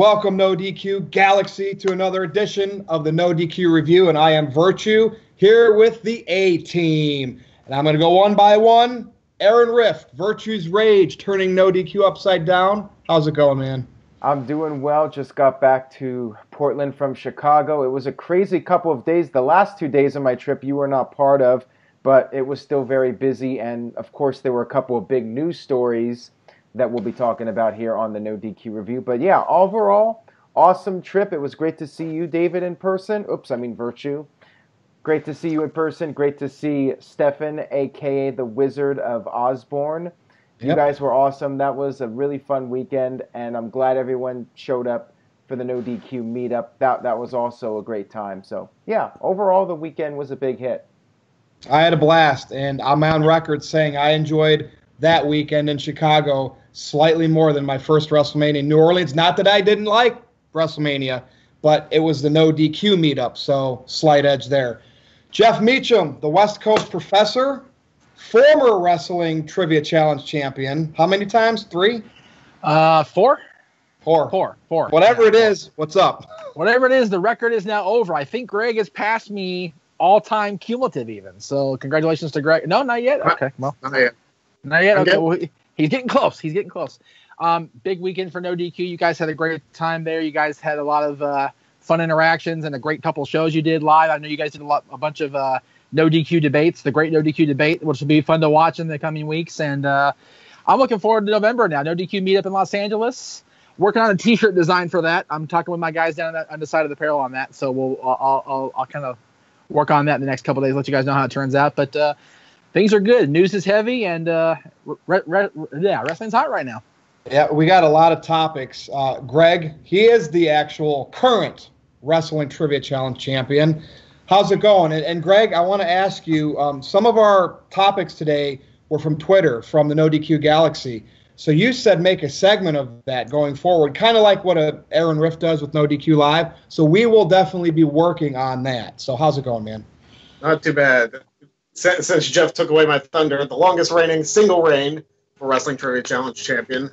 Welcome, NoDQ Galaxy, to another edition of the NoDQ Review, and I am Virtue, here with the A-Team. And I'm going to go one by one. Aaron Rift, Virtue's Rage, turning NoDQ upside down. How's it going, man? I'm doing well. Just got back to Portland from Chicago. It was a crazy couple of days. The last 2 days of my trip you were not part of, but it was still very busy. And, of course, there were a couple of big news stories that we'll be talking about here on the NoDQ Review. But, yeah, overall, awesome trip. It was great to see you, David, in person. Virtue. Great to see you in person. Great to see Stefan, a.k.a. the Wizard of Osborne. You guys were awesome. That was a really fun weekend, and I'm glad everyone showed up for the NoDQ meetup. That was also a great time. So, yeah, overall, the weekend was a big hit. I had a blast, and I'm on record saying I enjoyed that weekend in Chicago slightly more than my first WrestleMania in New Orleans. Not that I didn't like WrestleMania, but it was the NoDQ meetup, so slight edge there. Jeff Meacham, the West Coast professor, former wrestling trivia challenge champion. How many times? 3? 4. Whatever it is, what's up? Whatever it is, the record is now over. I think Greg has passed me all-time cumulative even. So congratulations to Greg. No, not yet. Okay, well. Not yet. Okay, well, he's getting close. Big weekend for NoDQ. You guys had a great time there. You guys had a lot of fun interactions and a great couple shows you did live. I know you guys did a bunch of NoDQ debates, the great NoDQ debate, which will be fun to watch in the coming weeks. And I'm looking forward to November now. NoDQ meetup in Los Angeles. Working on a T-shirt design for that. I'm talking with my guys down on the side of the apparel on that. So I'll kind of work on that in the next couple of days. Let you guys know how it turns out. But things are good. News is heavy, and wrestling's hot right now. Yeah, we got a lot of topics. Greg, he is the actual current Wrestling Trivia Challenge champion. How's it going? And Greg, I want to ask you, some of our topics today were from Twitter, from the NoDQ Galaxy. So you said make a segment of that going forward, kind of like what Aaron Rift does with NoDQ Live. So we will definitely be working on that. So how's it going, man? Not too bad. Since Jeff took away my thunder, the longest reigning single reign for Wrestling Trivia Challenge champion.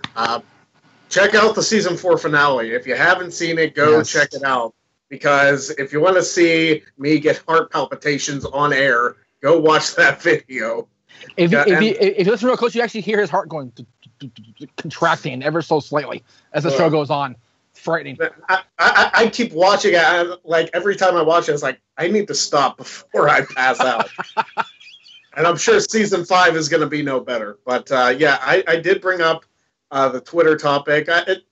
Check out the Season 4 finale. If you haven't seen it, go check it out. Because if you want to see me get heart palpitations on air, go watch that video. If you listen real close, you actually hear his heart going contracting ever so slightly as the show goes on. It's frightening. I keep watching it. Like every time I watch it, it's like I need to stop before I pass out. And I'm sure Season 5 is going to be no better. But I did bring up the Twitter topic.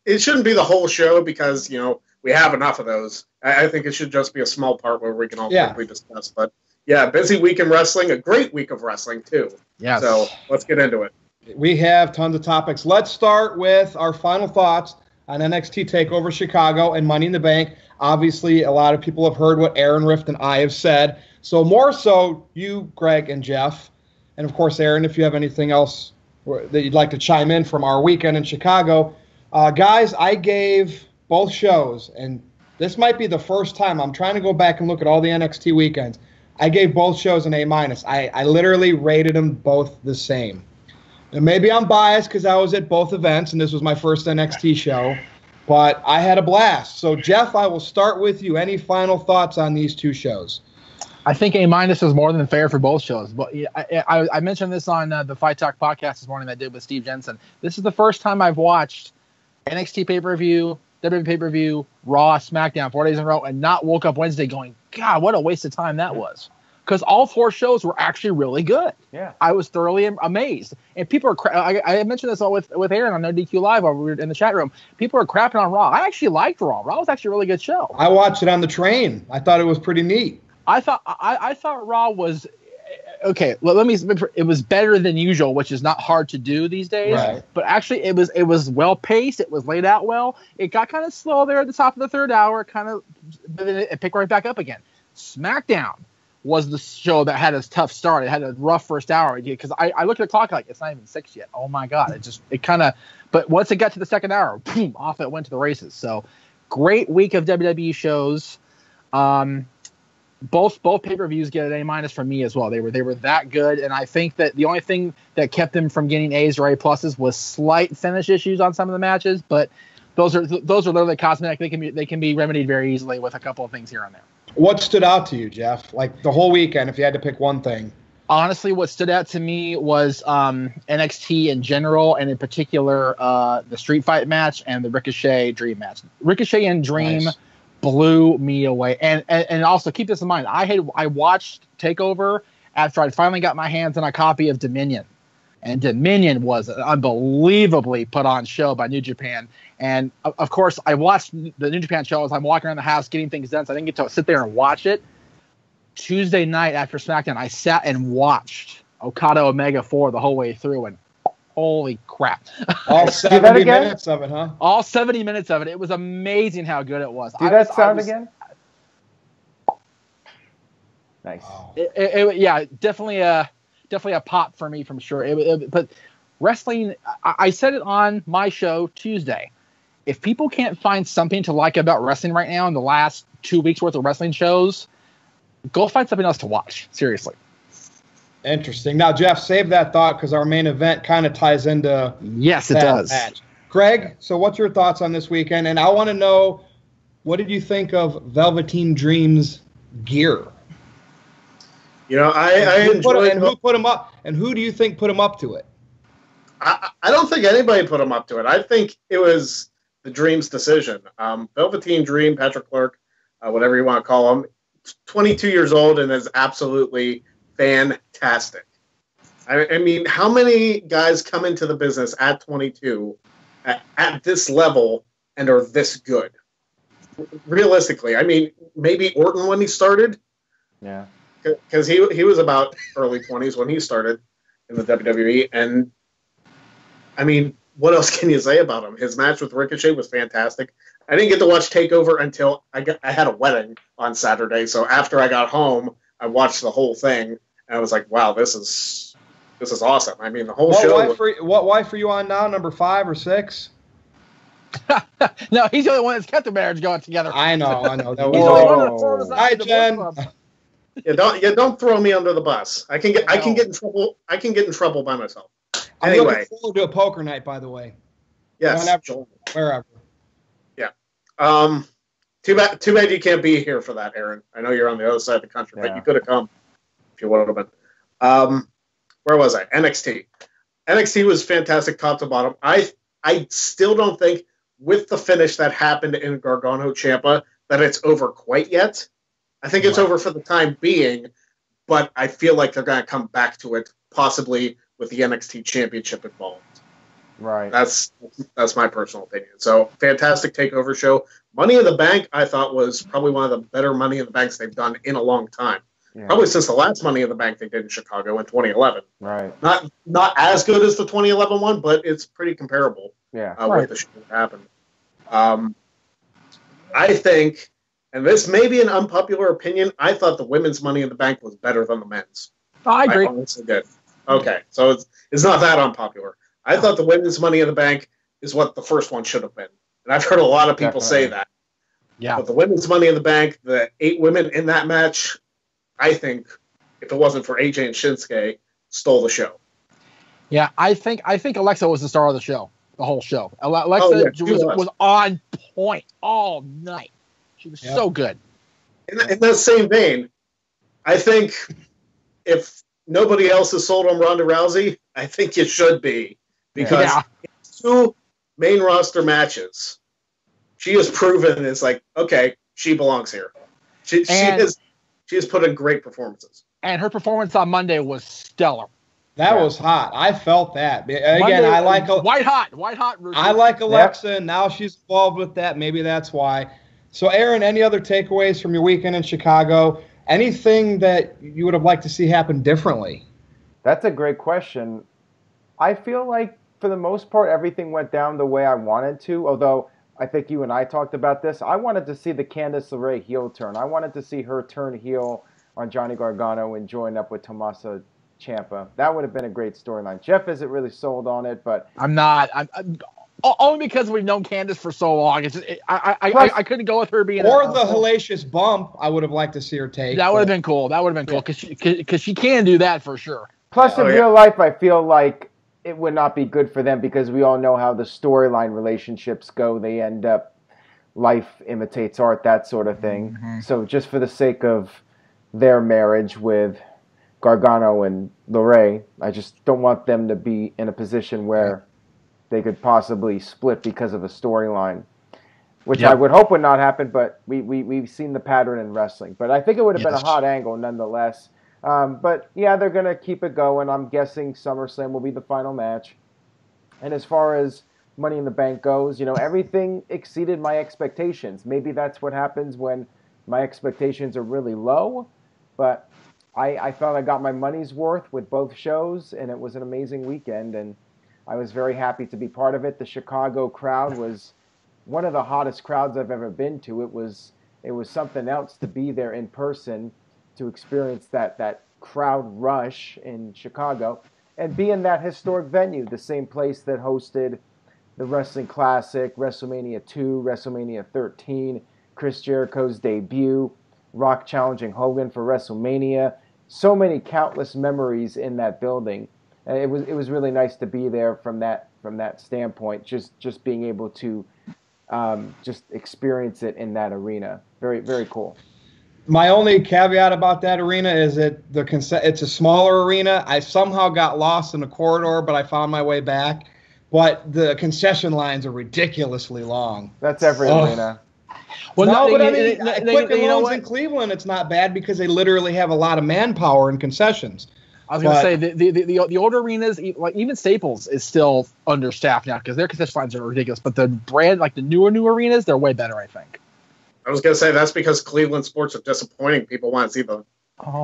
It shouldn't be the whole show because we have enough of those. I think it should just be a small part where we can all quickly discuss. But busy week in wrestling, a great week of wrestling too. Yeah. So let's get into it. We have tons of topics. Let's start with our final thoughts on NXT TakeOver Chicago and Money in the Bank. Obviously, a lot of people have heard what Aaron Rift and I have said. So more so you, Greg, and Jeff. And, of course, Aaron, if you have anything else that you'd like to chime in from our weekend in Chicago. Guys, I gave both shows, and this might be the first time. I'm trying to go back and look at all the NXT weekends. I gave both shows an A-. I literally rated them both the same. And maybe I'm biased because I was at both events, and this was my first NXT show. But I had a blast. So, Jeff, I will start with you. Any final thoughts on these two shows? I think A- is more than fair for both shows. But I mentioned this on the Fight Talk podcast this morning that I did with Steve Jensen. This is the first time I've watched NXT pay-per-view, WWE pay-per-view, Raw, SmackDown 4 days in a row, and not woke up Wednesday going, God, what a waste of time that was. Because all 4 shows were actually really good. Yeah, I was thoroughly amazed. And people are I mentioned this all with Aaron on NoDQ Live while we were in the chat room. People are crapping on Raw. I actually liked Raw. Raw was actually a really good show. I watched it on the train. I thought it was pretty neat. I thought Raw was okay. It was better than usual, which is not hard to do these days. Right. But actually, it was well paced. It was laid out well. It got kind of slow there at the top of the third hour. But then it picked right back up again. SmackDown was the show that had a tough start. It had a rough first hour because I looked at the clock like it's not even 6 yet. Oh my God! But once it got to the second hour, boom, off it went to the races. So great week of WWE shows. Both pay-per-views get an A- from me as well. They were that good, and I think that the only thing that kept them from getting A's or A pluses was slight finish issues on some of the matches, but those are literally cosmetic. They can be remedied very easily with a couple of things here and there. What stood out to you, Jeff? Like the whole weekend, if you had to pick one thing. Honestly, what stood out to me was NXT in general, and in particular the Street Fight match and the Ricochet Dream match. Ricochet and Dream blew me away, and also keep this in mind. I watched Takeover after I finally got my hands on a copy of Dominion, and Dominion was an unbelievably put on show by New Japan. And of course, I watched the New Japan show as I'm walking around the house getting things done, so I didn't get to sit there and watch it. Tuesday night after SmackDown, I sat and watched Okada Omega 4 the whole way through, and holy crap. All 70 minutes of it, huh? All 70 minutes of it. It was amazing how good it was. Do that sound again? Nice. Wow. Yeah, definitely a pop for me from sure. But wrestling, I said it on my show Tuesday. If people can't find something to like about wrestling right now in the last 2 weeks worth of wrestling shows, go find something else to watch. Seriously. Interesting. Now, Jeff, save that thought because our main event kind of ties into yes, it does. Match. Greg, so what's your thoughts on this weekend? And I want to know, what did you think of Velveteen Dream's gear? You know, I enjoyed and who put him up? And who do you think put him up to it? I don't think anybody put him up to it. I think it was the Dream's decision. Velveteen Dream, Patrick Clark, whatever you want to call him, 22 years old and is absolutely fantastic. I mean, how many guys come into the business at 22 at this level and are this good? Realistically, I mean, maybe Orton when he started. Yeah. Because he was about early 20s when he started in the WWE. And, I mean, what else can you say about him? His match with Ricochet was fantastic. I didn't get to watch TakeOver until I had a wedding on Saturday. So after I got home, I watched the whole thing. And I was like, wow, this is awesome. I mean, the whole show. What wife are you on now, number 5 or 6? No, he's the only one that's kept the marriage going together. I know. He's the only one that throws us out Hi, of the Jen. club. Don't throw me under the bus. I can get in trouble. I can get in trouble by myself. Anyway, I'm looking forward to a poker night, by the way. Yes, wherever. Yeah. Too bad you can't be here for that, Aaron. I know you're on the other side of the country, but you could have come if you would have been. Where was I? NXT. NXT was fantastic, top to bottom. I still don't think, with the finish that happened in Gargano Ciampa, that it's over quite yet. I think it's over for the time being, but I feel like they're going to come back to it, possibly with the NXT Championship involved. Right. That's my personal opinion. So, fantastic TakeOver show. Money in the Bank, I thought, was probably one of the better Money in the Banks they've done in a long time. Yeah. Probably since the last Money in the Bank they did in Chicago in 2011. Right. Not as good as the 2011 one, but it's pretty comparable. Yeah. With the show that happened. I think, and this may be an unpopular opinion, I thought the women's Money in the Bank was better than the men's. Oh, I agree. I honestly did. Okay, so it's not that unpopular. I thought the women's Money in the Bank is what the first one should have been. And I've heard a lot of people say that. Yeah. But the women's Money in the Bank, the 8 women in that match, I think, if it wasn't for AJ and Shinsuke, stole the show. Yeah, I think Alexa was the star of the show, the whole show. Alexa was on point all night. She was so good. In that same vein, I think if nobody else is sold on Ronda Rousey, I think you should be. Because in 2 main roster matches, she has proven it's like, okay, she belongs here. She has put in great performances. And her performance on Monday was stellar. That was hot. I felt that. Again, Monday, I like white hot. I like Alexa, and now she's involved with that. Maybe that's why. So, Aaron, any other takeaways from your weekend in Chicago? Anything that you would have liked to see happen differently? That's a great question. I feel like, for the most part, everything went down the way I wanted to, although I think you and I talked about this. I wanted to see the Candice LeRae heel turn. I wanted to see her turn heel on Johnny Gargano and join up with Tommaso Ciampa. That would have been a great storyline. Jeff isn't really sold on it, but I'm not. I'm only because we've known Candice for so long. It's just, I couldn't go with her being the hellacious bump. I would have liked to see her take. That would have been cool. That would have been cool because she can do that for sure. Plus, in real life, I feel like it would not be good for them because we all know how the storyline relationships go. They end up life imitates art, that sort of thing. Mm-hmm. So just for the sake of their marriage with Gargano and Lorray, I just don't want them to be in a position where they could possibly split because of a storyline, which I would hope would not happen, but we've seen the pattern in wrestling. But I think it would have been a hot angle nonetheless. But yeah, they're going to keep it going. I'm guessing SummerSlam will be the final match. And as far as Money in the Bank goes, everything exceeded my expectations. Maybe that's what happens when my expectations are really low, but I felt I got my money's worth with both shows, and it was an amazing weekend, and I was very happy to be part of it. The Chicago crowd was one of the hottest crowds I've ever been to. It was something else to be there in person, to experience that crowd rush in Chicago, and be in that historic venue, the same place that hosted the Wrestling Classic, WrestleMania 2, WrestleMania 13, Chris Jericho's debut, Rock challenging Hogan for WrestleMania. So many countless memories in that building. It was really nice to be there from that standpoint. Just being able to just experience it in that arena. Very, very cool. My only caveat about that arena is that it's a smaller arena. I somehow got lost in the corridor, but I found my way back. But the concession lines are ridiculously long. That's every arena. Well, no, but I mean, Quicken Loans in Cleveland, it's not bad because they literally have a lot of manpower and concessions. I was going to say the older arenas, like even Staples, is still understaffed now because their concession lines are ridiculous. But the brand, like the new arenas, they're way better, I think. I was going to say that's because Cleveland sports are disappointing. People want to see the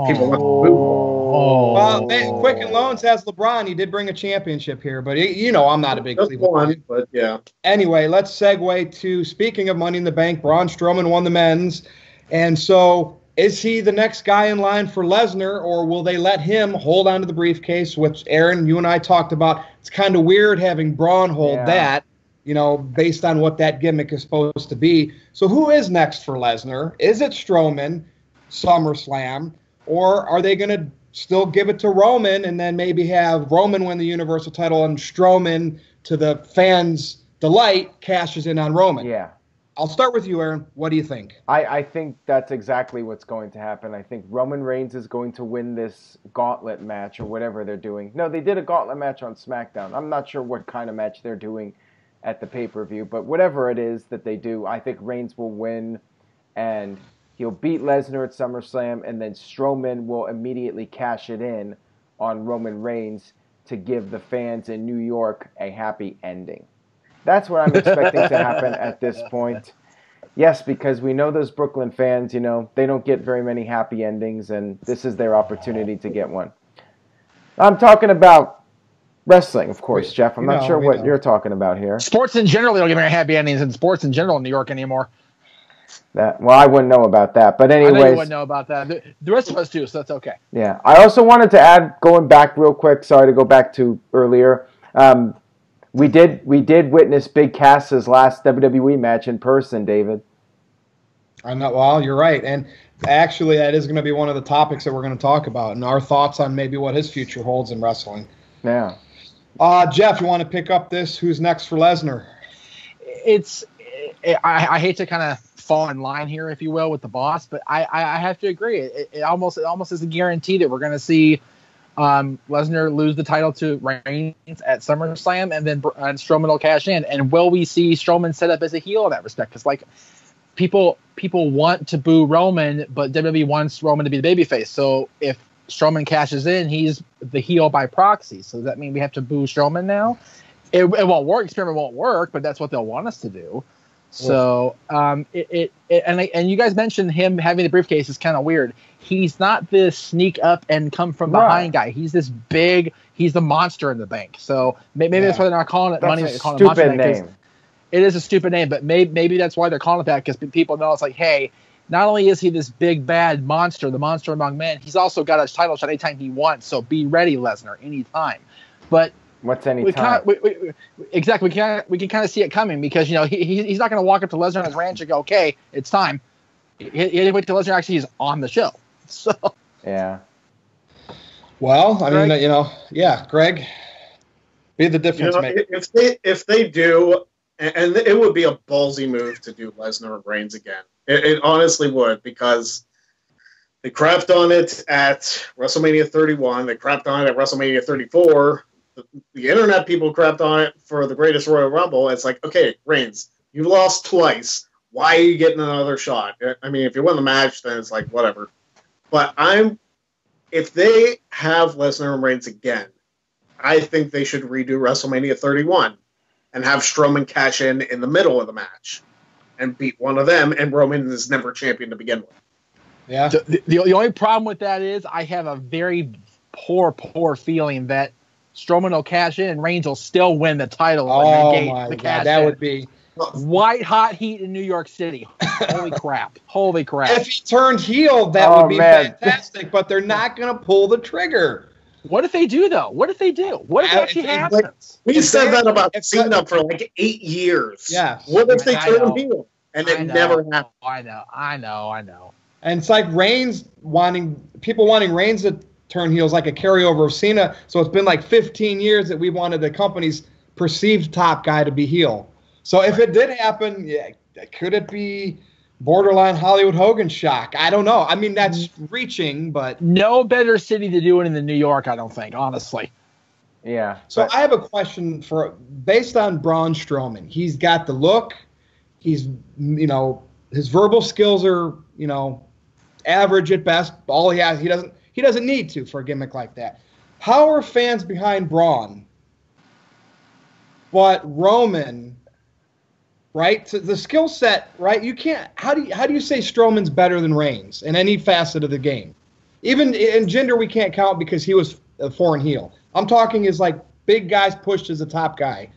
people want to move. Well, Quicken Loans has LeBron. He did bring a championship here, but I'm not a big Cleveland fan. But yeah. Anyway, let's segue to, speaking of Money in the Bank, Braun Strowman won the men's, and so is he the next guy in line for Lesnar, or will they let him hold on to the briefcase, which Aaron, you and I talked about? It's kind of weird having Braun hold that, based on what that gimmick is supposed to be. So who is next for Lesnar? Is it Strowman, SummerSlam, or are they going to still give it to Roman and then maybe have Roman win the Universal title and Strowman, to the fans' delight, cashes in on Roman? Yeah. I'll start with you, Aaron. What do you think? I think that's exactly what's going to happen. I think Roman Reigns is going to win this gauntlet match or whatever they're doing. No, they did a gauntlet match on SmackDown. I'm not sure what kind of match they're doing at the pay-per-view, but whatever it is that they do, I think Reigns will win, and he'll beat Lesnar at SummerSlam, and then Strowman will immediately cash it in on Roman Reigns to give the fans in New York a happy ending. That's what I'm expecting to happen at this point. Yes, because we know those Brooklyn fans, they don't get very many happy endings, and this is their opportunity to get one. I'm talking about wrestling, of course, Jeff. I'm not sure what you're talking about here. Sports in general, they don't get very happy endings in sports in general in New York anymore. I wouldn't know about that. But anyways, I know you wouldn't know about that. The rest of us do, so that's okay. Yeah. I also wanted to add, going back real quick, sorry to go back to earlier, we did witness Big Cass's last WWE match in person, David. Well, you're right. And actually, that is going to be one of the topics that we're going to talk about, and our thoughts on maybe what his future holds in wrestling. Yeah. Jeff, you want to pick up this? Who's next for Lesnar? I hate to kind of fall in line here, if you will, with the boss, but I have to agree. It almost is a guarantee that we're going to see Lesnar lose the title to Reigns at SummerSlam, and then Strowman will cash in. And will we see Strowman set up as a heel in that respect? Because people want to boo Roman, but WWE wants Roman to be the babyface. So if Strowman cashes in, he's the heel by proxy. So does that mean we have to boo Strowman now? It won't work. Experiment won't work, but that's what they'll want us to do. So and you guys mentioned him having the briefcase is kind of weird. He's not this sneak up and come from behind guy. He's this big. He's the monster in the bank. So maybe that's why they're not calling it money. They're calling it monster name. It is a stupid name, but maybe that's why they're calling it that, because people know it's like, hey, not only is he this big bad monster, the monster among men, he's also got a title shot anytime he wants. So be ready, Lesnar, anytime. But what's any time? Exactly. We can kind of see it coming, because he's not going to walk up to Lesnar on his ranch and go, okay, it's time. He had to wait till Lesnar actually is on the show. So yeah. Well, I mean, Greg. Be the difference maker. If they do, and it would be a ballsy move to do Lesnar and Reigns again. It honestly would, because they crapped on it at WrestleMania 31. They crapped on it at WrestleMania 34. The internet people crapped on it for the Greatest Royal Rumble. It's like, okay, Reigns, you lost twice. Why are you getting another shot? I mean, if you win the match, then it's like, whatever. But if they have Lesnar and Reigns again, I think they should redo WrestleMania 31 and have Strowman cash in the middle of the match and beat one of them, and Roman is never champion to begin with. Yeah. The only problem with that is I have a very poor feeling that Strowman will cash in and Reigns will still win the title. Oh, my God. That would be... White hot heat in New York City. Holy crap. Holy crap. If he turned heel, that would be fantastic, but they're not going to pull the trigger. What if they do, though? What if they do? What if it actually happens? We said that about Cena for like 8 years. Yeah. What if they turn him heel? And it never happened. I know. And it's like people wanting Reigns to turn heel is like a carryover of Cena. So it's been like 15 years that we wanted the company's perceived top guy to be heel. So if it did happen, yeah, could it be borderline Hollywood Hogan shock? I don't know. I mean, that's reaching, but... No better city to do it than New York, I don't think, honestly. Yeah. So I have a question based on Braun Strowman. He's got the look. He's, his verbal skills are, average at best. All he has, he doesn't need to for a gimmick like that. How are fans behind Braun? But Roman... Right, so the skill set, right? You can't. How do you say Strowman's better than Reigns in any facet of the game? Even in gender, we can't count because he was a foreign heel. I'm talking as like big guys pushed as a top guy.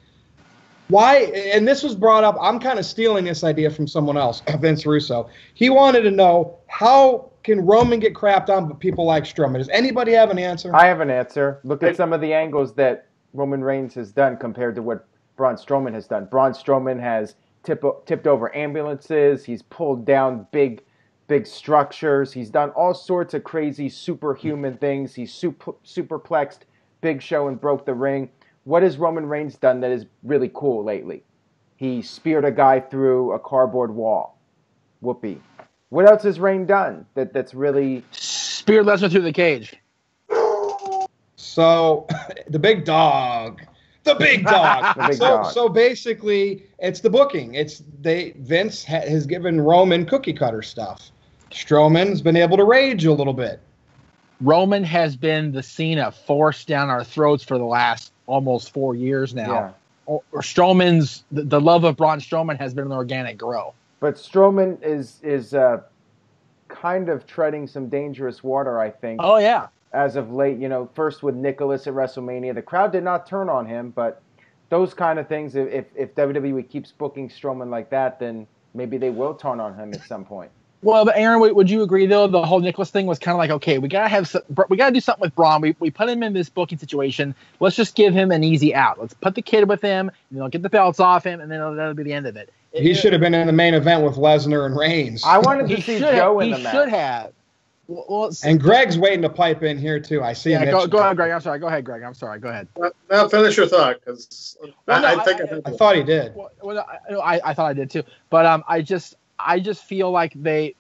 Why? And this was brought up. I'm kind of stealing this idea from someone else, Vince Russo. He wanted to know, how can Roman get crapped on, but people like Strowman? Does anybody have an answer? I have an answer. Look at some of the angles that Roman Reigns has done compared to what Braun Strowman has done. Braun Strowman has tipped over ambulances. He's pulled down big structures. He's done all sorts of crazy superhuman things. He's superplexed Big Show and broke the ring. What has Roman Reigns done that is really cool lately? He speared a guy through a cardboard wall. Whoopee. What else has Reigns done that's really... Speared Lesnar through the cage. So, the big dog... The big dog. So basically, it's the booking. Vince has given Roman cookie cutter stuff. Strowman's been able to rage a little bit. Roman has been the Cena forced down our throats for the last almost 4 years now. Yeah. Or Strowman's the love of Braun Strowman has been an organic grow. But Strowman is kind of treading some dangerous water, I think. Oh yeah. As of late, first with Nicholas at WrestleMania, the crowd did not turn on him, but those kind of things, if WWE keeps booking Strowman like that, then maybe they will turn on him at some point. Well, but Aaron, would you agree though? The whole Nicholas thing was kind of like, okay, we gotta do something with Braun. We put him in this booking situation. Let's just give him an easy out. Let's put the kid with him, and they'll get the belts off him, and then that'll be the end of it. He should have been in the main event with Lesnar and Reigns. I wanted to see Joe in the match. He should have. Well, and Greg's waiting to pipe in here too. I see. Yeah, go ahead, Greg. I'm sorry. Go ahead, Greg. I'm sorry. Go ahead. Now finish your thought, because I thought he did. I thought I did too. But I just feel like the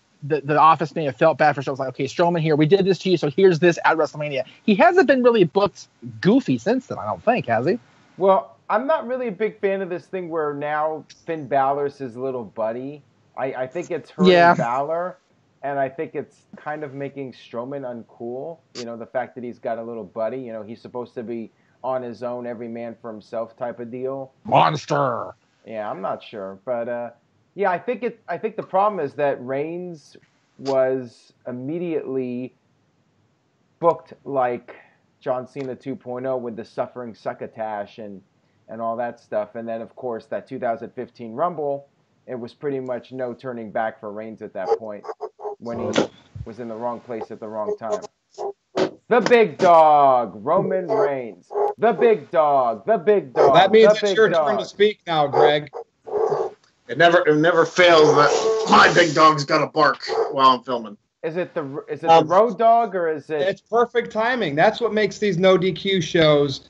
office may have felt bad for Strowman. Like, okay, Strowman here, we did this to you, so here's this at WrestleMania. He hasn't been really booked goofy since then. I don't think, has he? Well, I'm not really a big fan of this thing where now Finn Balor's his little buddy. I think it's hurting Balor. And I think it's kind of making Strowman uncool. The fact that he's got a little buddy. He's supposed to be on his own, every man for himself type of deal. Monster. Yeah, I'm not sure, but yeah, I think the problem is that Reigns was immediately booked like John Cena 2.0 with the suffering succotash and all that stuff, and then of course that 2015 Rumble, it was pretty much no turning back for Reigns at that point, when he was in the wrong place at the wrong time. The big dog, Roman Reigns. The big dog, the big dog. That means it's your turn to speak now, Greg. It never fails that my big dog's got to bark while I'm filming. Is it the road dog, or is it? It's perfect timing. That's what makes these no DQ shows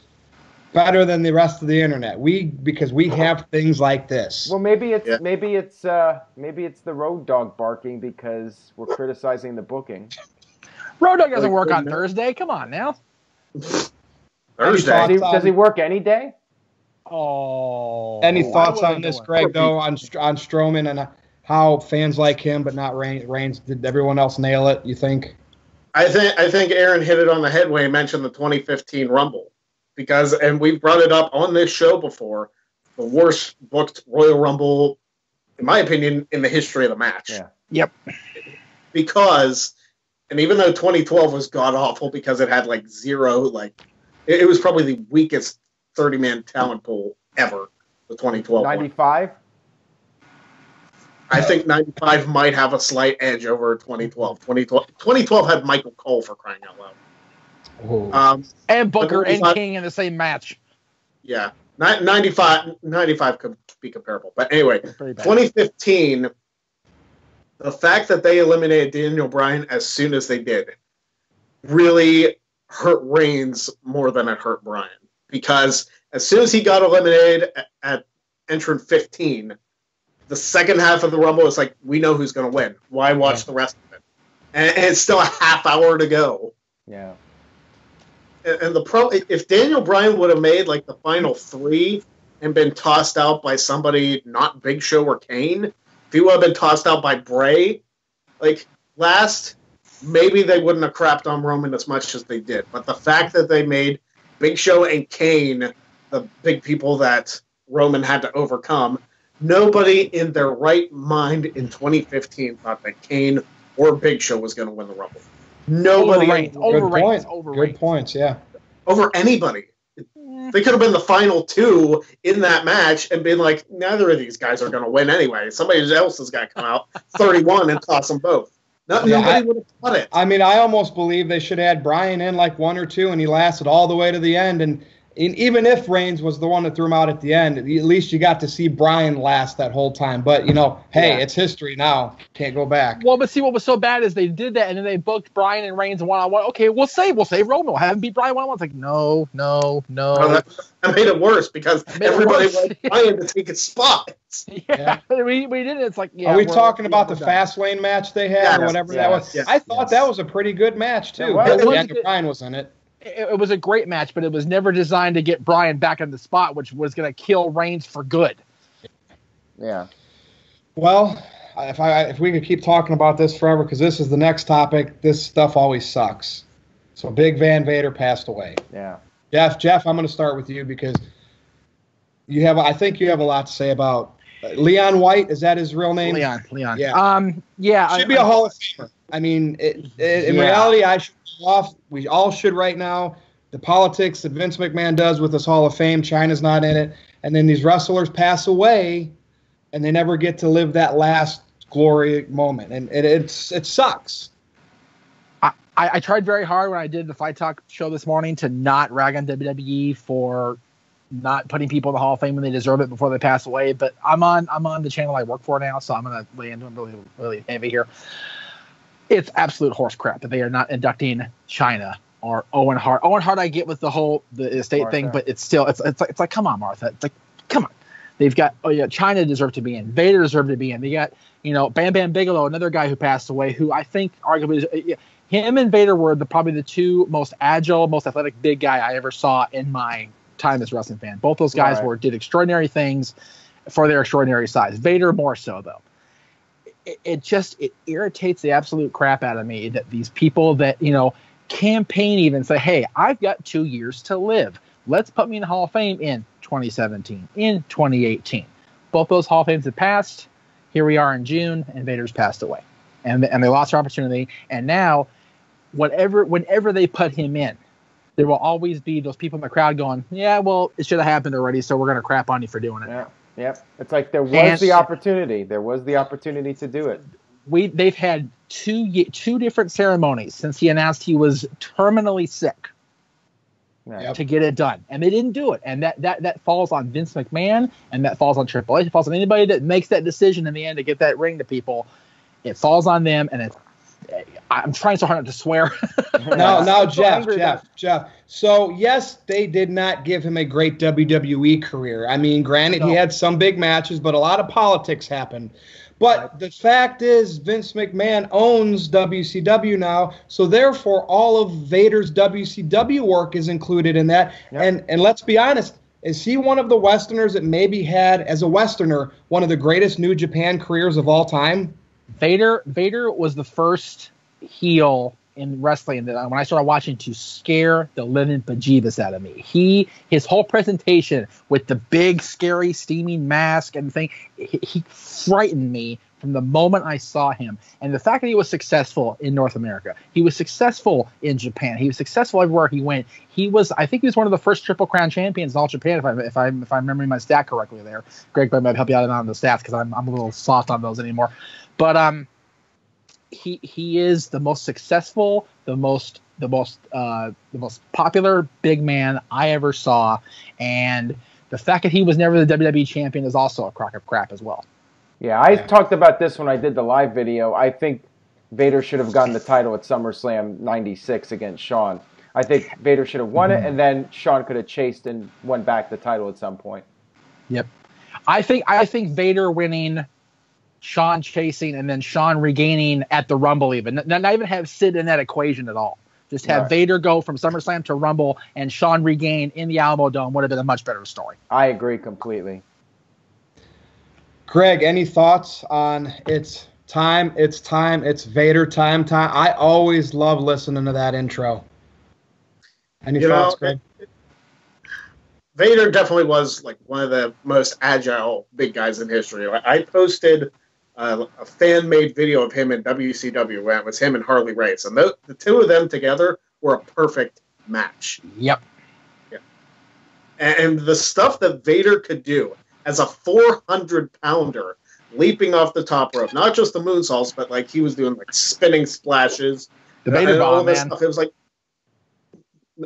better than the rest of the internet. Because we have things like this. Well, maybe it's the Road Dogg barking because we're criticizing the booking. Road Dogg doesn't work on Thursday. Come on now. Thursday. Does he work any day? Oh. Any thoughts on this, Greg? Though on Strowman and how fans like him, but not Reigns. Did everyone else nail it? You think? I think Aaron hit it on the head when he mentioned the 2015 Rumble, and we brought it up on this show before, the worst booked Royal Rumble, in my opinion, in the history of the match. Yeah. Yep. Because, and even though 2012 was god awful because it had like zero, it was probably the weakest 30-man talent pool ever. The 2012 95. I think 95 might have a slight edge over 2012. 2012 had Michael Cole, for crying out loud. And Booker and King in the same match. Yeah. 95 could be comparable. But anyway, 2015, the fact that they eliminated Daniel Bryan as soon as they did really hurt Reigns more than it hurt Bryan. Because as soon as he got eliminated at entrant 15, the second half of the Rumble is like, we know who's going to win. Why watch the rest of it? And it's still a half hour to go. Yeah. And if Daniel Bryan would have made like the final 3 and been tossed out by somebody not Big Show or Kane, if he would have been tossed out by Bray, maybe they wouldn't have crapped on Roman as much as they did. But the fact that they made Big Show and Kane the big people that Roman had to overcome, nobody in their right mind in 2015 thought that Kane or Big Show was going to win the Rumble. Nobody. Good points, yeah. Over anybody. They could have been the final 2 in that match and been like, neither of these guys are going to win anyway. Somebody else has got to come out 31 and toss them both. Nobody would have thought it. I mean, I almost believe they should have had Bryan in like 1 or 2, and he lasted all the way to the end. And even if Reigns was the one that threw him out at the end, at least you got to see Bryan last that whole time. But, it's history now. Can't go back. Well, but see, what was so bad is they did that, and then they booked Bryan and Reigns one-on-one. Okay, we'll save Roman. We'll have him beat Bryan one-on-one. It's like, no. That made it worse because everybody wanted Bryan to take his spot. Yeah. We did it. It's like, Are we talking about the Fastlane match they had or whatever that was? I thought that was a pretty good match, too. Bryan was in it. It was a great match, but it was never designed to get Bryan back in the spot, which was going to kill Reigns for good. Yeah. Well, if we could keep talking about this forever, because this is the next topic, this stuff always sucks. So Big Van Vader passed away. Yeah. Jeff, I'm going to start with you because I think you have a lot to say about Leon White. Is that his real name? Leon. Yeah. Should be a Hall of Famer. I mean, in reality, I should be off. We all should right now. The politics that Vince McMahon does with this Hall of Fame, China's not in it. And then these wrestlers pass away, and they never get to live that last glory moment. And it sucks. I tried very hard when I did the Fight Talk show this morning to not rag on WWE for not putting people in the Hall of Fame when they deserve it before they pass away. But I'm on the channel I work for now, so I'm going to lay into it really heavy here. It's absolute horse crap that they are not inducting China or Owen Hart. Owen Hart, I get with the estate Martha thing, but it's still it's like come on, Martha. It's like come on. They've got China deserved to be in. Vader deserved to be in. They got Bam Bam Bigelow, another guy who passed away, who I think arguably him and Vader were probably the 2 most agile, most athletic big guy I ever saw in my time as a wrestling fan. Both those guys did extraordinary things for their extraordinary size. Vader more so though. It irritates the absolute crap out of me that these people that, campaign even say, hey, I've got 2 years to live. Let's put me in the Hall of Fame in 2017, in 2018. Both those Hall of Fames have passed. Here we are in June, and Vader's passed away. And they lost their opportunity. And now, whenever they put him in, there will always be those people in the crowd going, yeah, well, it should have happened already, so we're going to crap on you for doing it. Yeah. Yep. It's like there was the opportunity. There was the opportunity to do it. They've had two different ceremonies since he announced he was terminally sick to get it done, and they didn't do it. And that falls on Vince McMahon, and that falls on Triple H. It falls on anybody that makes that decision in the end to get that ring to people. It falls on them, and I'm trying so hard not to swear. No, Jeff. So, yes, they did not give him a great WWE career. I mean, granted, he had some big matches, but a lot of politics happened. But the fact is, Vince McMahon owns WCW now, so therefore all of Vader's WCW work is included in that. Yep. And let's be honest, is he one of the Westerners that maybe had, as a Westerner, one of the greatest New Japan careers of all time? Vader was the first heel in wrestling that when I started watching to scare the living bejeebus out of me. His whole presentation with the big, scary, steaming mask and thing, he frightened me from the moment I saw him. And the fact that he was successful in North America, he was successful in Japan, he was successful everywhere he went. I think he was one of the first Triple Crown champions in all Japan, if I'm remembering my stat correctly there. Greg might help you out on the stats because I'm a little soft on those anymore. But he is the most successful, the most popular big man I ever saw, and the fact that he was never the WWE champion is also a crock of crap as well. Yeah, I talked about this when I did the live video. I think Vader should have gotten the title at SummerSlam '96 against Shawn. I think Vader should have won it, and then Shawn could have chased and won back the title at some point. Yep, I think Vader winning, Shawn chasing, and then Shawn regaining at the Rumble even. Not even have Sid in that equation at all. Just have Vader go from SummerSlam to Rumble and Shawn regain in the Alamo Dome would have been a much better story. I agree completely. Greg, any thoughts on it's Vader time? I always love listening to that intro. Any thoughts, Greg? Vader definitely was like one of the most agile big guys in history. I posted a fan-made video of him in WCW when it was him and Harley Race, and the two of them together were a perfect match. Yep. Yeah. And the stuff that Vader could do as a 400-pounder leaping off the top rope, not just the moonsaults, but like he was doing like spinning splashes. The Vader bomb, man. Stuff. It was like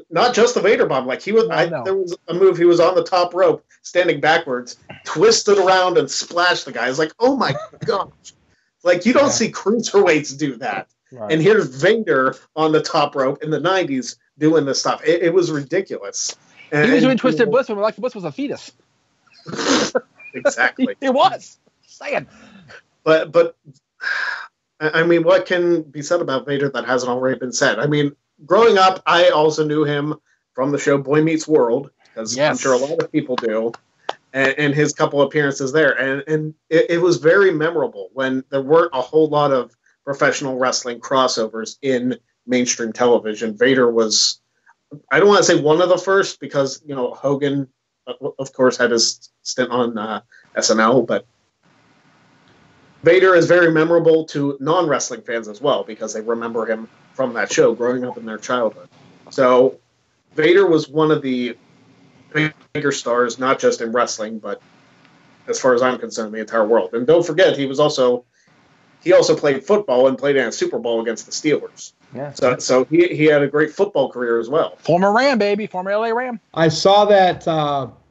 not just the Vader bomb. Like he was, there was a move. He was on the top rope, standing backwards, twisted around and splashed the guy. It's like, oh my gosh! Like you don't see cruiserweights do that. Right. And here's Vader on the top rope in the '90s doing this stuff. It was ridiculous. He was doing Twisted Bliss when Alexa Bliss was a fetus. Exactly. It was. Saying. But I mean, what can be said about Vader that hasn't already been said? I mean, growing up, I also knew him from the show Boy Meets World, because I'm sure a lot of people do, and his couple appearances there. And it was very memorable when there weren't a whole lot of professional wrestling crossovers in mainstream television. Vader was, I don't want to say one of the first, because, you know, Hogan, of course, had his stint on SNL, but Vader is very memorable to non-wrestling fans as well, because they remember him from that show growing up in their childhood. So Vader was one of the bigger stars, not just in wrestling, but as far as I'm concerned, the entire world. And don't forget, he also played football and played in a Super Bowl against the Steelers. Yeah. So he had a great football career as well. Former Ram, baby. Former LA Ram. I saw that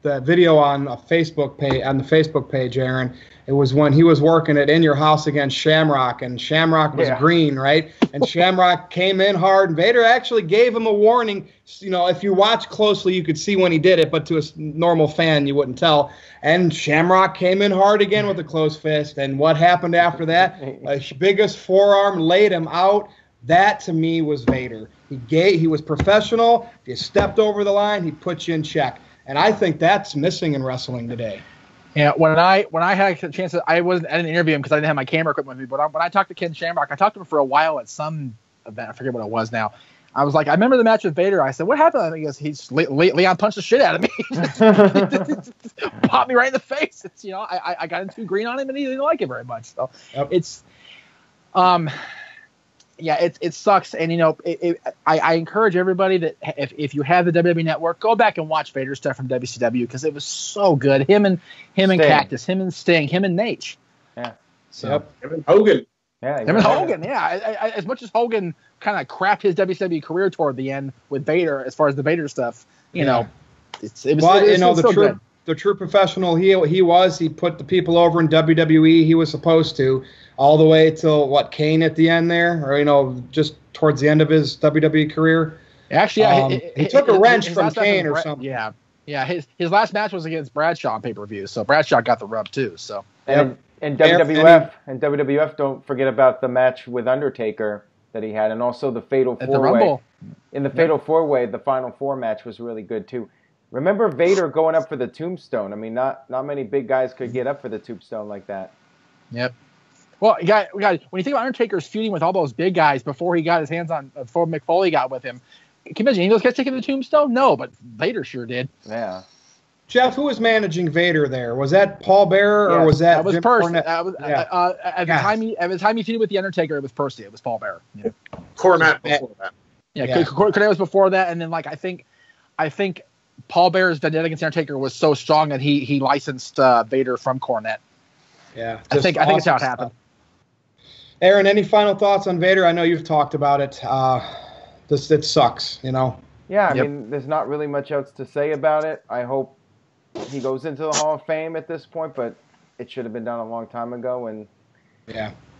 video on the Facebook page, Aaron. It was when he was working at In Your House against Shamrock, and Shamrock was green, right? And Shamrock came in hard, and Vader actually gave him a warning. You know, if you watch closely, you could see when he did it, but to a normal fan, you wouldn't tell. And Shamrock came in hard again with a closed fist, and what happened after that? Biggest forearm laid him out. That, to me, was Vader. He was professional. If you stepped over the line, he put you in check. And I think that's missing in wrestling today. Yeah, when I had a chance I didn't interview him because I didn't have my camera equipment with me, but when I talked to Ken Shamrock, I talked to him for a while at some event. I forget what it was now. I was like, I remember the match with Vader. I said, what happened? I guess Leon punched the shit out of me. Popped me right in the face. It's, you know, I got into green on him and he didn't like it very much. So it's yeah, it sucks. And, you know, I encourage everybody that if you have the WWE Network, go back and watch Vader stuff from WCW, because it was so good. Him and Cactus, him and Sting, him and Nate. Yeah. So him and Hogan. Yeah. Him and Hogan. Yeah. As much as Hogan kind of crapped his WCW career toward the end with Vader, as far as the Vader stuff, you know, it was so good. the true professional he was. He put the people over in WWE he was supposed to, all the way till Kane at the end there, or just towards the end of his WWE career. Actually, he took a wrench from Kane or something. Yeah. His last match was against Bradshaw on pay-per-view, so Bradshaw got the rub too. So and WWF, don't forget about the match with Undertaker that he had, and also the Fatal 4-Way. In the Fatal 4-Way, the Final 4 match was really good too. Remember Vader going up for the Tombstone? I mean, not many big guys could get up for the Tombstone like that. Yep. Well, when you think about Undertaker's feuding with all those big guys before he got his hands on, before Mick Foley got with him, can you imagine any of those guys taking the Tombstone? No, but Vader sure did. Yeah. Jeff, who was managing Vader there? Was that Paul Bearer or was that was Jim Percy? Cornette? At the time he feuded with the Undertaker, it was Percy. It was Paul Bearer. Yeah. Cornette before that. Yeah. Cornette was before that, and then I think Paul Bearer's vendetta against Undertaker was so strong that he licensed Vader from Cornette. Yeah, I think that's how it happened. Aaron, any final thoughts on Vader? I know you've talked about it. It sucks, Yeah, I mean, there's not really much else to say about it. I hope he goes into the Hall of Fame at this point, but it should have been done a long time ago. And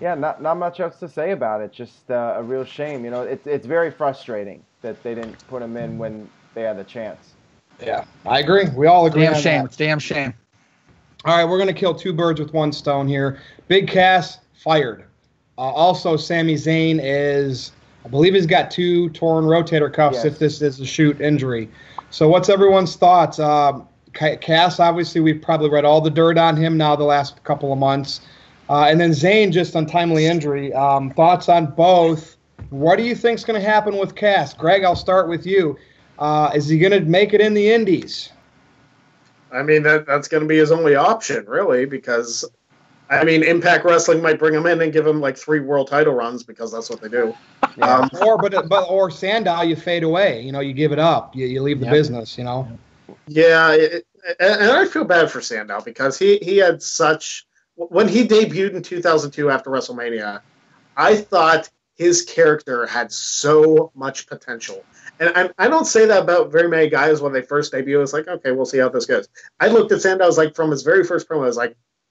not much else to say about it. Just a real shame. It's very frustrating that they didn't put him in when they had the chance. Yeah, I agree. We all agree. Damn shame. It's damn shame. All right, we're going to kill two birds with one stone here. Big Cass fired. Also, Sami Zayn I believe he's got 2 torn rotator cuffs if this is a shoot injury. So what's everyone's thoughts? Cass, obviously, we've probably read all the dirt on him now the last couple of months. And then Zayn, just untimely injury. Thoughts on both. What do you think's going to happen with Cass? Greg, I'll start with you. Is he going to make it in the Indies? I mean, that's going to be his only option, really, because, Impact Wrestling might bring him in and give him 3 world title runs because that's what they do. Yeah. Or Sandow, you fade away. You give it up. You leave the business. Yeah, and I feel bad for Sandow because he had such when he debuted in 2002 after WrestleMania. I thought his character had so much potential. And I don't say that about very many guys when they first debut. It's okay, we'll see how this goes. I looked at Sandow's from his very first promo. I was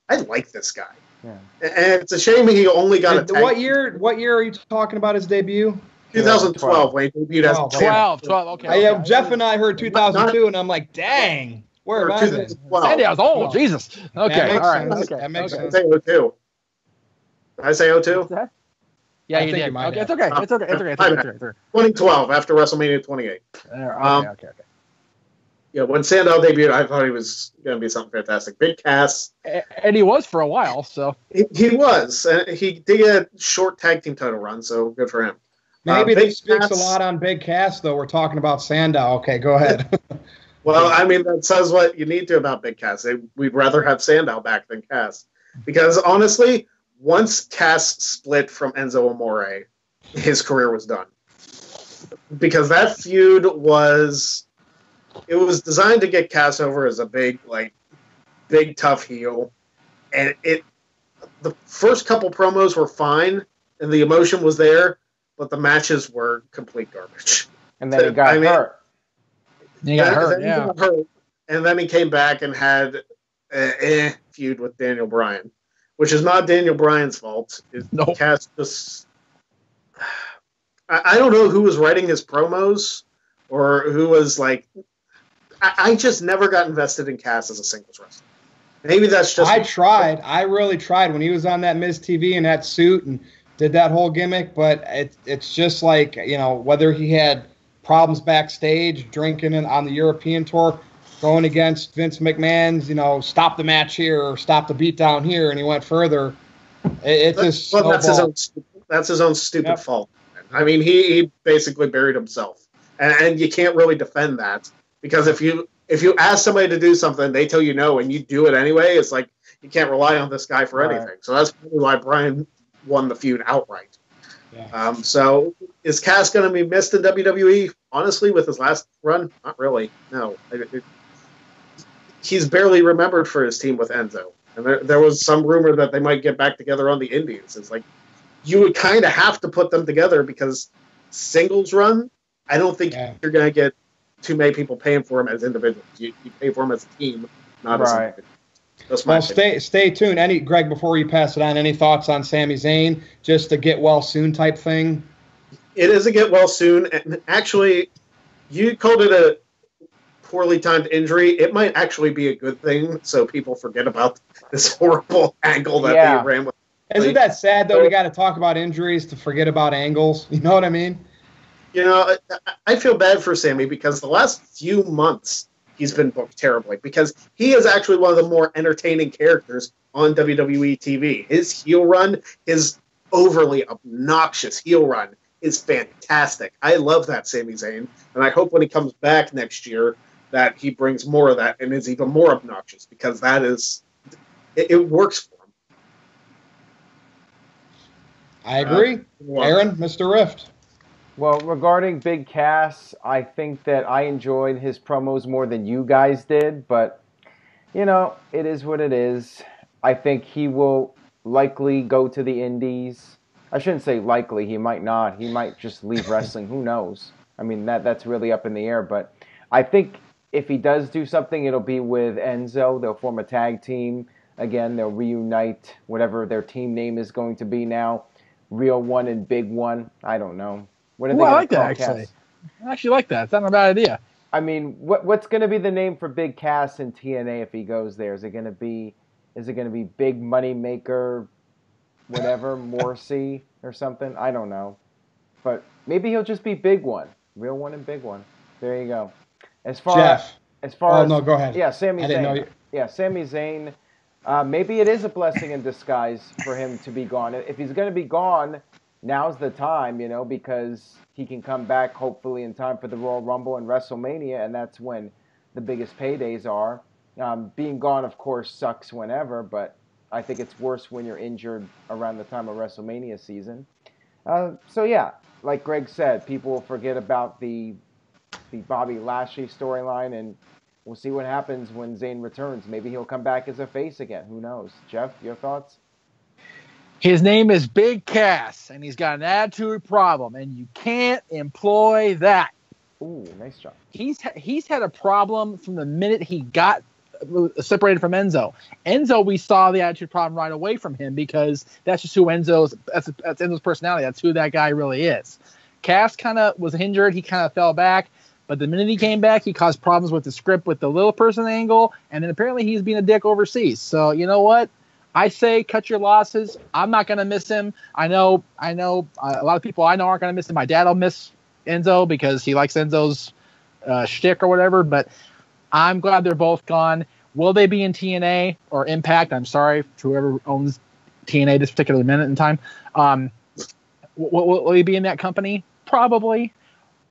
I like this guy. Yeah. And it's a shame he only got a tag. What year are you talking about his debut? 2012 when he debuted as 12. Okay. Jeff and I heard 2002, and I'm like, dang, where am I been? Sandow's old, Jesus. Okay, all right. Okay. That makes sense. I say 02. Did I say 02? Yeah, you did. Okay, it's okay. It's okay. 2012 after WrestleMania 28. Okay. Yeah, when Sandow debuted, I thought he was going to be something fantastic. Big Cass. And he was for a while, so. He was. He did a short tag team title run, so good for him. Maybe this speaks a lot on Big Cass, though. We're talking about Sandow. Okay, go ahead. Well, that says what you need to about Big Cass. We'd rather have Sandow back than Cass. Because, honestly, once Cass split from Enzo Amore, his career was done. Because that feud was designed to get Cass over as a big tough heel. And the first couple promos were fine, and the emotion was there, but the matches were complete garbage. And then he got hurt. He got hurt, and then he came back and had a feud with Daniel Bryan, which is not Daniel Bryan's fault. No. Cass just... I don't know who was writing his promos or who was I just never got invested in Cass as a singles wrestler. Maybe that's just... I tried. I really tried when he was on that Miz TV in that suit and did that whole gimmick, but it's just whether he had problems backstage, drinking on the European tour, going against Vince McMahon's, stop the match here or stop the beatdown here, and he went further. That's his own stupid fault. He basically buried himself, and you can't really defend that because if you ask somebody to do something, they tell you no, and you do it anyway. It's you can't rely on this guy for anything. So that's probably why Bryan won the feud outright. Yeah. So is Cass going to be missed in WWE? Honestly, with his last run, not really. No, he's barely remembered for his team with Enzo, and there was some rumor that they might get back together on the Indies. It's you would kind of have to put them together because singles run, I don't think you're going to get too many people paying for him as individuals. You pay for him as a team, not right. as that's my well, stay tuned. Greg, before you pass it on, any thoughts on Sami Zayn? Just a get well soon type thing? It is a get well soon. And actually, you called it a poorly timed injury. It might actually be a good thing, so people forget about this horrible angle that they ran with. Isn't that sad, though? We got to talk about injuries to forget about angles. You know what I mean? You know, I feel bad for Sammy because the last few months he's been booked terribly because he is actually one of the more entertaining characters on WWE TV. His heel run, his overly obnoxious heel run, is fantastic. I love that Sami Zayn, and I hope when he comes back next year that he brings more of that and is even more obnoxious because that is it works for him. I agree. Aaron, Mr. Rift. Well, regarding Big Cass, I think that I enjoyed his promos more than you guys did, but, you know, it is what it is. I think he will likely go to the Indies. I shouldn't say likely. He might not. He might just leave wrestling. Who knows? I mean, that's really up in the air, but I think if he does do something, it'll be with Enzo. They'll form a tag team. Again, they'll reunite whatever their team name is going to be now. Real One and Big One. I don't know. What are they I like that, Cass? actually. I actually like that. It's not a bad idea. I mean, what's going to be the name for Big Cass in TNA if he goes there? Is it going to be Big Money Maker, whatever, Morrissey or something? I don't know. But maybe he'll just be Big One. Real One and Big One. There you go. As far Jeff. as no, go ahead. Yeah, Sami Zayn. I didn't know you. Yeah, Sami Zayn. Maybe it is a blessing in disguise for him to be gone. If he's going to be gone, now's the time, you know, because he can come back hopefully in time for the Royal Rumble and WrestleMania, and that's when the biggest paydays are. Being gone, of course, sucks whenever, but I think it's worse when you're injured around the time of WrestleMania season. So yeah, like Greg said, people will forget about the Bobby Lashley storyline, and we'll see what happens when Zayn returns. Maybe he'll come back as a face again. Who knows? Jeff, your thoughts? His name is Big Cass, and he's got an attitude problem, and you can't employ that. Ooh, nice job. He's had a problem from the minute he got separated from Enzo. Enzo, we saw the attitude problem right away from him because that's just who that's Enzo's personality. That's who that guy really is. Cass kind of was injured. He kind of fell back. But the minute he came back, he caused problems with the script with the little person angle, and then apparently he's being a dick overseas. So you know what? I say cut your losses. I'm not going to miss him. I know. A lot of people I know aren't going to miss him. My dad will miss Enzo because he likes Enzo's shtick or whatever. But I'm glad they're both gone. Will they be in TNA or Impact? I'm sorry to whoever owns TNA this particular minute in time. Will he be in that company? Probably.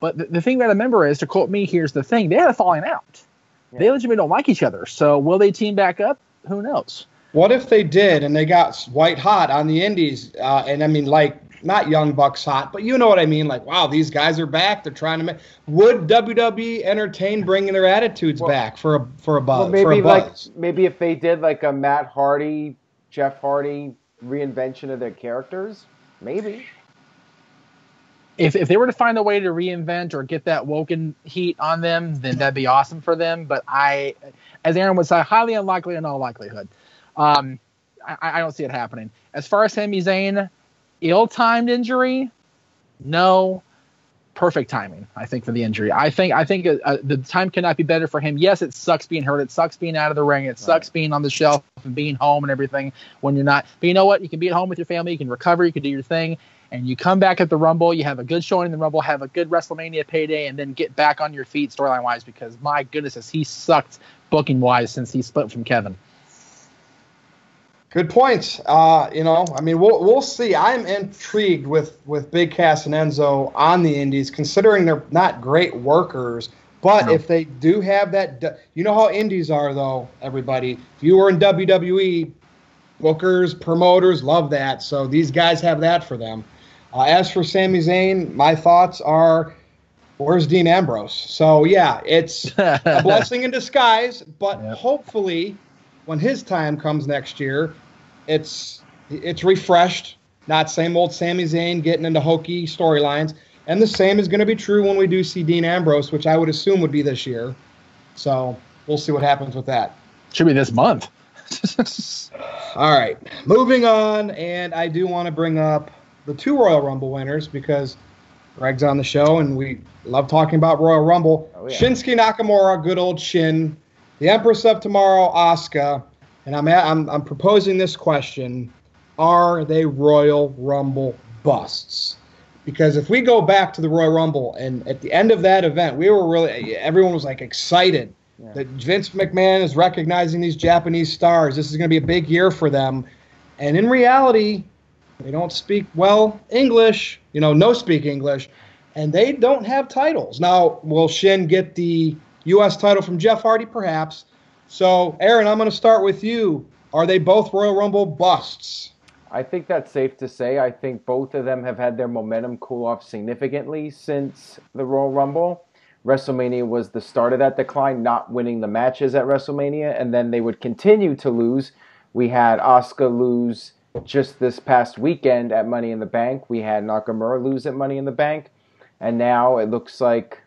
But the thing that I remember is, to quote me, here's the thing. They had a falling out. Yeah. They legitimately don't like each other. So will they team back up? Who knows? What if they did and they got white hot on the indies? And I mean, like, not Young Bucks hot, but you know what I mean? Like, wow, these guys are back. They're trying to make. Would WWE entertain bringing their attitudes back for a buzz? Well, maybe for a buzz? Maybe if they did like a Matt Hardy, Jeff Hardy reinvention of their characters, maybe. If they were to find a way to reinvent or get that Woken heat on them, then that'd be awesome for them. But as Aaron would say, highly unlikely in all likelihood. I don't see it happening. As far as Sami Zayn, ill-timed injury, no. Perfect timing, I think, for the injury. I think the time cannot be better for him. Yes, it sucks being hurt. It sucks being out of the ring. It sucks being on the shelf and being home and everything when you're not. But you know what? You can be at home with your family. You can recover. You can do your thing. And you come back at the Rumble, you have a good showing in the Rumble, have a good WrestleMania payday, and then get back on your feet storyline-wise, because my goodness, has he sucked booking-wise since he split from Kevin. Good points. I mean, we'll see. I'm intrigued with Big Cass and Enzo on the indies, considering they're not great workers. But if they do have that, you know how indies are, though, everybody. If you were in WWE, bookers, promoters love that. So these guys have that for them. As for Sami Zayn, my thoughts are, where's Dean Ambrose? So, yeah, it's a blessing in disguise, but hopefully when his time comes next year, it's refreshed, not same old Sami Zayn getting into hokey storylines. And the same is going to be true when we do see Dean Ambrose, which I would assume would be this year. So we'll see what happens with that. Should be this month. All right, moving on, and I do want to bring up the 2 Royal Rumble winners because Greg's on the show, and we love talking about Royal Rumble. Oh, yeah. Shinsuke Nakamura, good old Shin. The Empress of Tomorrow, Asuka. And I'm proposing this question. Are they Royal Rumble busts? Because if we go back to the Royal Rumble, and at the end of that event, everyone was like excited that Vince McMahon is recognizing these Japanese stars. This is going to be a big year for them. And in reality, they don't speak well English, no speak English, and they don't have titles. Now, will Shin get the U.S. title from Jeff Hardy? Perhaps. So, Aaron, I'm going to start with you. Are they both Royal Rumble busts? I think that's safe to say. I think both of them have had their momentum cool off significantly since the Royal Rumble. WrestleMania was the start of that decline, not winning the matches at WrestleMania, and then they would continue to lose. We had Asuka lose just this past weekend at Money in the Bank. We had Nakamura lose at Money in the Bank, and now it looks like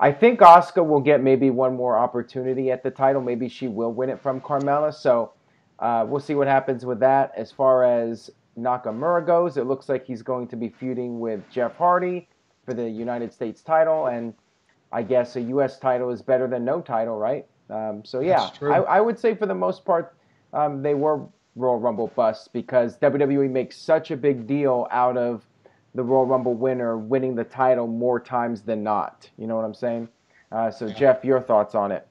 I think Asuka will get maybe one more opportunity at the title. Maybe she will win it from Carmella, so we'll see what happens with that. As far as Nakamura goes, it looks like he's going to be feuding with Jeff Hardy for the United States title, and I guess a U.S. title is better than no title, right? So yeah, I would say for the most part they were Royal Rumble busts because WWE makes such a big deal out of the Royal Rumble winner winning the title more times than not. You know what I'm saying? So Jeff, your thoughts on it?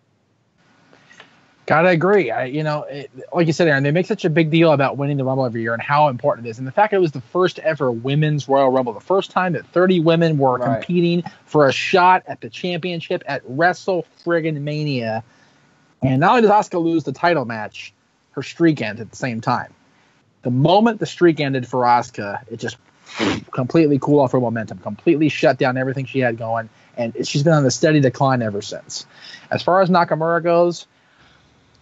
Gotta agree. Like you said, Aaron, they make such a big deal about winning the Rumble every year and how important it is. And the fact that it was the first ever women's Royal Rumble, the first time that 30 women were competing for a shot at the championship at WrestleMania. And not only does Asuka lose the title match, her streak ends at the same time. The moment the streak ended for Asuka, it just completely cooled off her momentum, completely shut down everything she had going, and she's been on a steady decline ever since. As far as Nakamura goes,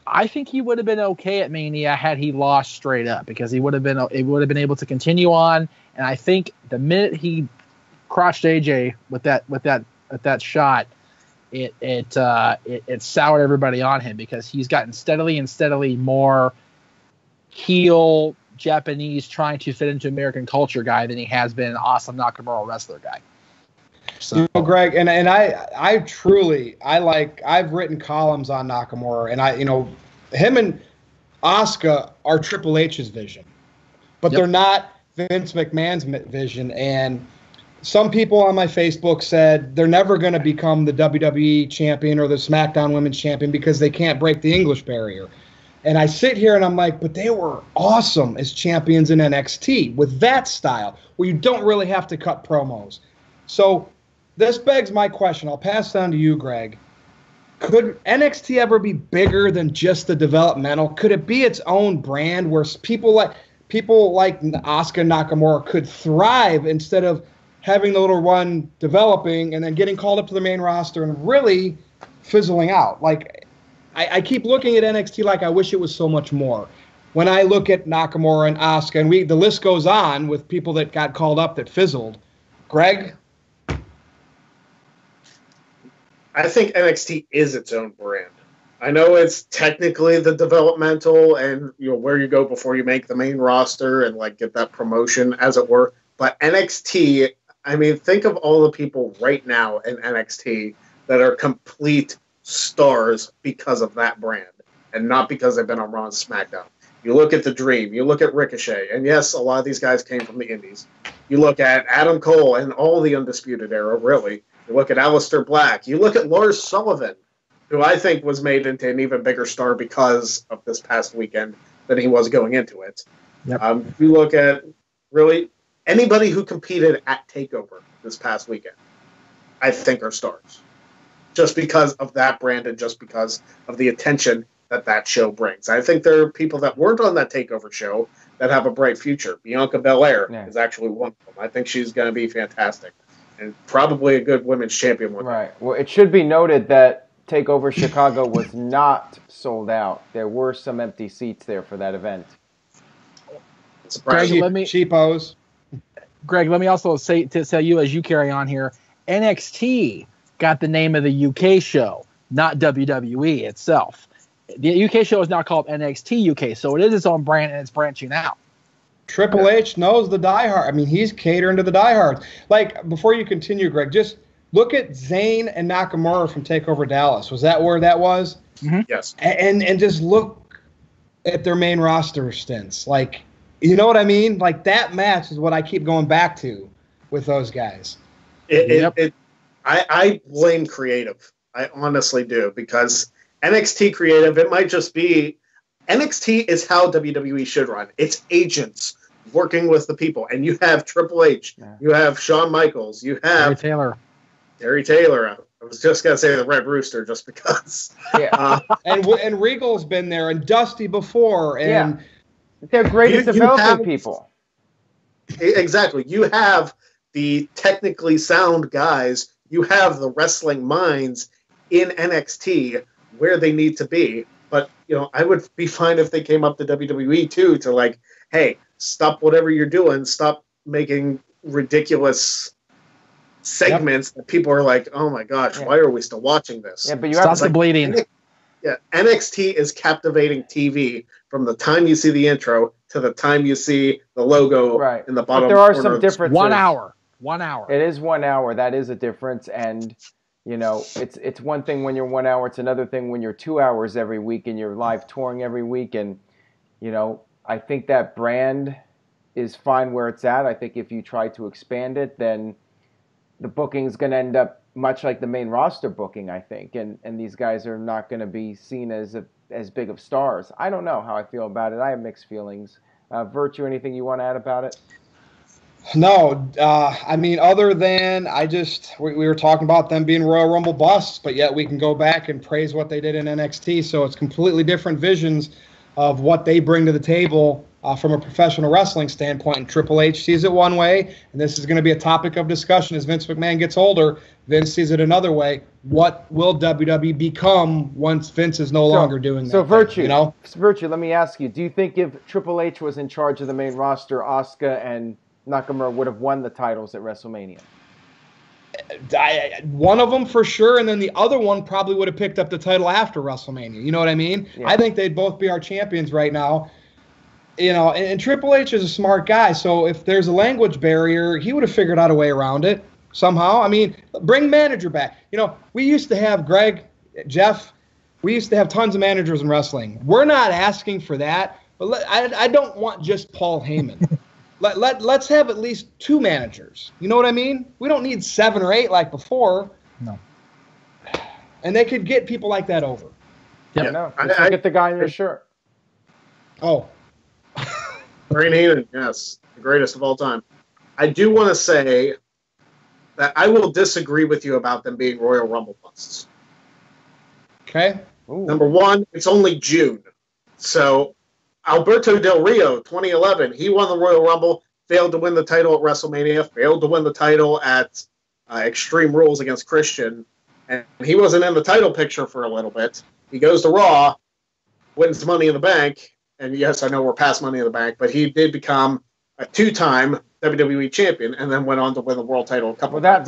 I think he would have been okay at Mania had he lost straight up because he would have been able to continue on. And I think the minute he crushed AJ with that shot, it soured everybody on him because he's gotten steadily more heel Japanese trying to fit into American culture guy than he has been an awesome Nakamura wrestler guy. So, Greg, and I've written columns on Nakamura, and him and Asuka are Triple H's vision, but they're not Vince McMahon's vision. And some people on my Facebook said they're never going to become the WWE champion or the SmackDown Women's champion because they can't break the English barrier. And I sit here and I'm like, but they were awesome as champions in NXT with that style where you don't really have to cut promos. So this begs my question. I'll pass it on to you, Greg. Could NXT ever be bigger than just the developmental? Could it be its own brand where people like Asuka Nakamura could thrive instead of having the little run developing and then getting called up to the main roster and really fizzling out? Like, I keep looking at NXT like I wish it was so much more. When I look at Nakamura and Asuka, and the list goes on with people that got called up that fizzled. Greg? I think NXT is its own brand. I know it's technically the developmental and where you go before you make the main roster and get that promotion, as it were. But NXT, I mean, think of all the people right now in NXT that are complete stars because of that brand and not because they've been on Raw and SmackDown. You look at The Dream, you look at Ricochet, and yes, a lot of these guys came from the Indies. You look at Adam Cole and all the Undisputed Era, really. You look at Aleister Black. You look at Lars Sullivan, who I think was made into an even bigger star because of this past weekend than he was going into it. Yep. You look at really anybody who competed at TakeOver this past weekend, I think are stars. Just because of that brand and just because of the attention that show brings. I think there are people that weren't on that TakeOver show that have a bright future. Bianca Belair is actually one of them. I think she's going to be fantastic and probably a good women's champion one. Right. Well, it should be noted that TakeOver Chicago was not sold out. There were some empty seats there for that event. Greg, cheapos. Greg, let me also say to tell you as you carry on here, NXT got the name of the UK show, not WWE itself. The UK show is now called NXT UK, so it is its own brand and it's branching out. Triple H knows the diehard. I mean, he's catering to the diehards. Like, before you continue, Greg, just look at Zayn and Nakamura from TakeOver Dallas. Was that where that was? Mm-hmm. Yes. And just look at their main roster stints. Like, you know what I mean? Like, that match is what I keep going back to with those guys. I blame creative. I honestly do, because NXT creative, it might just be NXT is how WWE should run. It's agents working with the people, and you have Triple H, you have Shawn Michaels, you have Terry Taylor. I was just gonna say the Red Rooster, just because. Yeah. And Regal's been there, and Dusty before, and they're great at developing people. Exactly. You have the technically sound guys. You have the wrestling minds in NXT where they need to be. But, you know, I would be fine if they came up to WWE too, to like, hey, stop whatever you're doing. Stop making ridiculous segments that people are like, oh my gosh, why are we still watching this? Yeah, but you stop have the bleeding. NXT is captivating TV from the time you see the intro to the time you see the logo in the bottom. But there are some differences. 1 hour. 1 hour. It is 1 hour. That is a difference. And, you know, it's one thing when you're 1 hour. It's another thing when you're 2 hours every week and you're live touring every week. And, you know, I think that brand is fine where it's at. I think if you try to expand it, then the booking is going to end up much like the main roster booking, I think. And these guys are not going to be seen as big of stars. I don't know how I feel about it. I have mixed feelings. Virtue, anything you want to add about it? No, I mean, other than we were talking about them being Royal Rumble busts, but yet we can go back and praise what they did in NXT. So it's completely different visions of what they bring to the table from a professional wrestling standpoint. And Triple H sees it one way, and this is going to be a topic of discussion as Vince McMahon gets older. Vince sees it another way. What will WWE become once Vince is no longer doing that? So, Virtue, Virtue, let me ask you, do you think if Triple H was in charge of the main roster, Asuka and Nakamura would have won the titles at WrestleMania? One of them for sure, and then the other one probably would have picked up the title after WrestleMania. You know what I mean? Yeah. I think they'd both be our champions right now. You know, and Triple H is a smart guy, so if there's a language barrier, he would have figured out a way around it somehow. I mean, bring manager back. You know, we used to have Jeff, we used to have tons of managers in wrestling. We're not asking for that, but I don't want just Paul Heyman. Let's have at least 2 managers. You know what I mean? We don't need 7 or 8 like before. No. And they could get people like that over. Yeah, no. Just get the guy in your shirt. Oh. Brain Heyman, yes. The greatest of all time. I do want to say that I will disagree with you about them being Royal Rumble busts. Okay. Ooh. Number one, it's only June. So Alberto Del Rio, 2011, he won the Royal Rumble, failed to win the title at WrestleMania, failed to win the title at Extreme Rules against Christian, and he wasn't in the title picture for a little bit. He goes to Raw, wins Money in the Bank, and yes, I know we're past Money in the Bank, but he did become a 2-time WWE champion and then went on to win the world title a couple of times.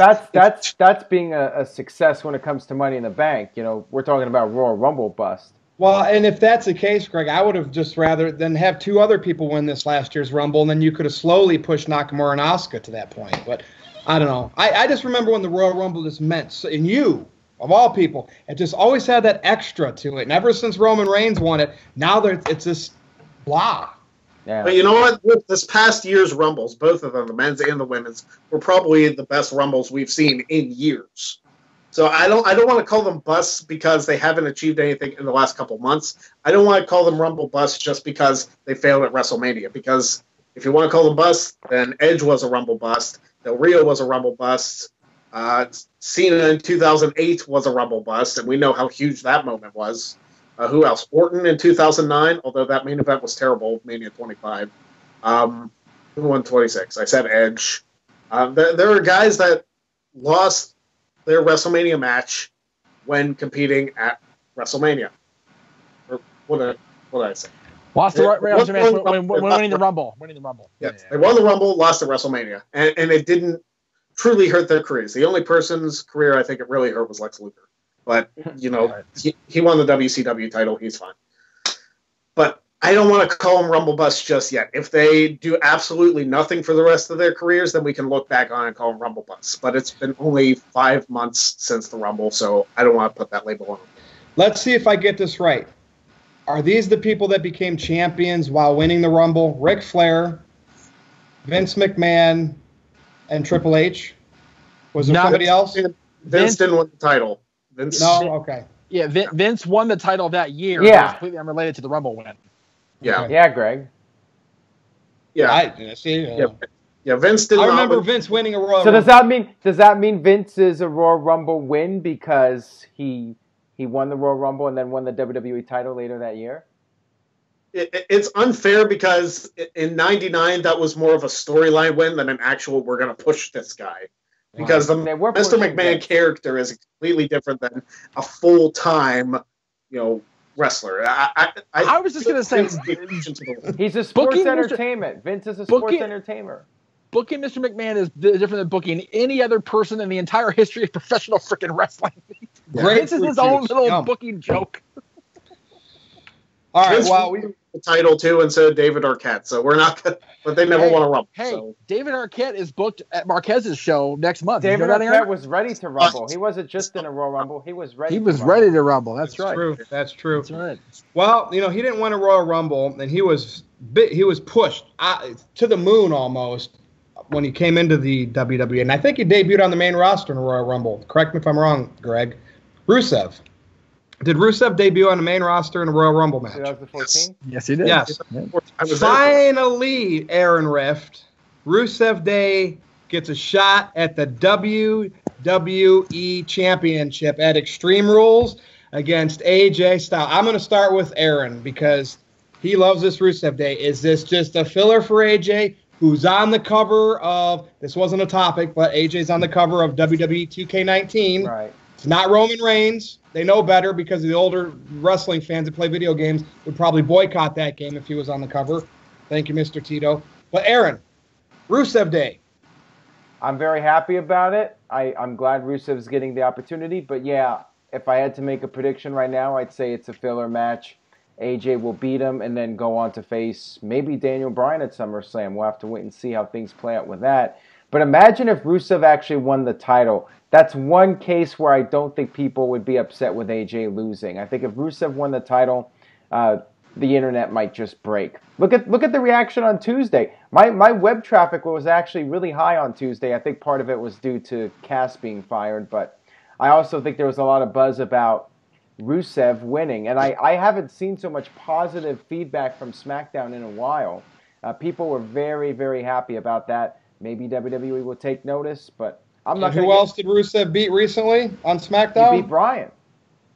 That's being a success when it comes to Money in the Bank. You know, we're talking about Royal Rumble bust. Well, and if that's the case, Greg, I would have just rather than have 2 other people win this last year's Rumble, and then you could have slowly pushed Nakamura and Asuka to that point. But I don't know. I just remember when the Royal Rumble just meant, and you, of all people, it just always had that extra to it. And ever since Roman Reigns won it, now it's just blah. Yeah. But you know what? With this past year's Rumbles, both of them, the men's and the women's, were probably the best Rumbles we've seen in years. So I don't want to call them busts because they haven't achieved anything in the last couple months. I don't want to call them Rumble busts just because they failed at WrestleMania. Because if you want to call them busts, then Edge was a Rumble bust. Del Rio was a Rumble bust. Cena in 2008 was a Rumble bust, and we know how huge that moment was. Who else? Orton in 2009, although that main event was terrible, Mania 25. Who won 26? I said Edge. There are guys that lost their WrestleMania match when competing at WrestleMania. Or what did I say? Lost the match when winning the Rumble. Winning the Rumble. Yes, they won the Rumble, lost at WrestleMania, and it didn't truly hurt their careers. The only person's career I think it really hurt was Lex Luger. But, you know, he won the WCW title. He's fine. But I don't want to call him Rumble Bust just yet. If they do absolutely nothing for the rest of their careers, then we can look back on it and call him Rumble Bust. But it's been only 5 months since the Rumble, so I don't want to put that label on him. Let's see if I get this right. Are these the people that became champions while winning the Rumble? Ric Flair, Vince McMahon, and Triple H? Was there somebody else? Vince didn't win the title. Okay. Yeah, Vince won the title that year. Yeah. It was completely unrelated to the Rumble win. Yeah. Okay. Yeah, Greg. Yeah. Vince did. I remember Vince winning a Royal So Rumble. does that mean Vince is a Royal Rumble win because he won the Royal Rumble and then won the WWE title later that year? It's unfair because in '99 that was more of a storyline win than an actual we're going to push this guy. Because the Mr. McMahon character is completely different than a full-time, wrestler. I was just going to say, he's a sports entertainment. Vince is a sports entertainer. Booking Mr. McMahon is different than booking any other person in the entire history of professional freaking wrestling. Vince is his own little booking joke. All right, we the title too instead of David Arquette, so we're not gonna, but they never want to rumble. Hey, so. David Arquette is booked at Marquez's show next month. David Arquette was ready to rumble. He wasn't just in a Royal Rumble. He was ready. Ready to rumble. That's right. True. That's true. That's right. Well, he didn't win a Royal Rumble, and he was pushed to the moon almost when he came into the WWE, and I think he debuted on the main roster in a Royal Rumble. Correct me if I'm wrong, Greg. Rusev. Did Rusev debut on the main roster in a Royal Rumble match? 2014? Yes, he did. Yes. Finally, Aaron Rift, Rusev Day gets a shot at the WWE Championship at Extreme Rules against AJ Styles. I'm going to start with Aaron because he loves this Rusev Day. Is this just a filler for AJ, who's on the cover of, this wasn't a topic, but AJ's on the cover of WWE 2K19. Right. It's not Roman Reigns. They know better because the older wrestling fans that play video games would probably boycott that game if he was on the cover. Thank you, Mr. Tito. But Aaron, Rusev Day. I'm very happy about it. I'm glad Rusev's getting the opportunity. But yeah, if I had to make a prediction right now, I'd say it's a filler match. AJ will beat him and then go on to face maybe Daniel Bryan at SummerSlam. We'll have to wait and see how things play out with that. But imagine if Rusev actually won the title. That's one case where I don't think people would be upset with AJ losing. I think if Rusev won the title, the internet might just break. Look at the reaction on Tuesday. My web traffic was actually really high on Tuesday. I think part of it was due to Cass being fired, but I also think there was a lot of buzz about Rusev winning. And I haven't seen so much positive feedback from SmackDown in a while. People were very, very happy about that. Maybe WWE will take notice, but I'm not. Who else did Rusev beat recently on SmackDown? He beat Bryan.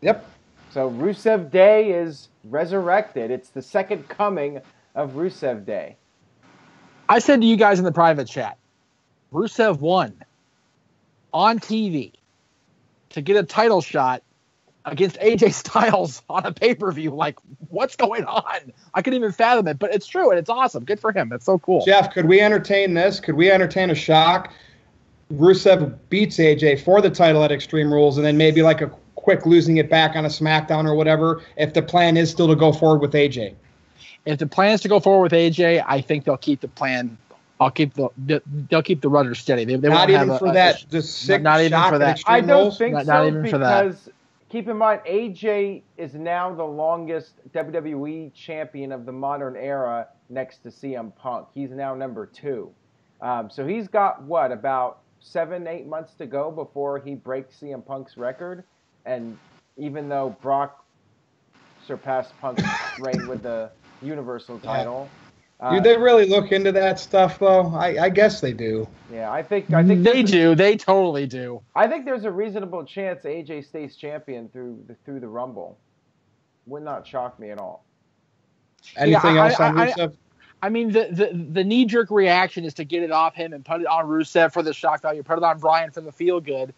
Yep. So Rusev Day is resurrected. It's the second coming of Rusev Day. I said to you guys in the private chat, Rusev won on TV to get a title shot against AJ Styles on a pay-per-view. Like, what's going on? I couldn't even fathom it, but it's true, and it's awesome. Good for him. That's so cool. Jeff, could we entertain this? Could we entertain a shock? Rusev beats AJ for the title at Extreme Rules, and then maybe like a quick losing it back on a SmackDown or whatever, if the plan is still to go forward with AJ. If the plan is to go forward with AJ, I think they'll keep the plan. They'll keep the rudder steady. They not even for that. Just sick not even shock for that. I don't think not, so not even because for that. Keep in mind, AJ is now the longest WWE champion of the modern era next to CM Punk. He's now number 2. So he's got, about 7-8 months to go before he breaks CM Punk's record. And even though Brock surpassed Punk's reign with the Universal title. Do they really look into that stuff, though? I guess they do. Yeah, I think they do. They totally do. I think there's a reasonable chance AJ stays champion through the Rumble. Would not shock me at all. Anything else on Rusev? I mean, the knee-jerk reaction is to get it off him and put it on Rusev for the shock value, put it on Bryan for the feel-good.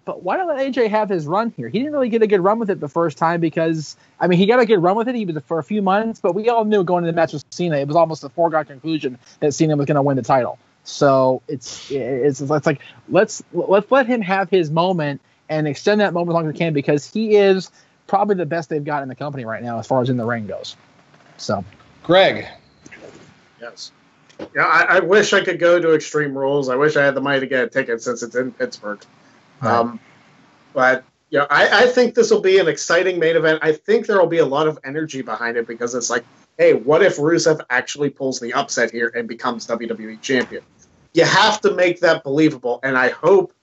But why don't let AJ have his run here? He didn't really get a good run with it the first time because, I mean, he got a good run with it. He was for a few months, but we all knew going into the match with Cena, it was almost a foregone conclusion that Cena was going to win the title. So it's like let's let him have his moment and extend that moment as long as they can, because he is probably the best they've got in the company right now as far as in the ring goes. So, Greg. Yes. Yeah, I wish I could go to Extreme Rules. I wish I had the money to get a ticket since it's in Pittsburgh. Right. But I think this will be an exciting main event. I think there will be a lot of energy behind it because it's like, hey, what if Rusev actually pulls the upset here and becomes WWE champion? You have to make that believable, and I hope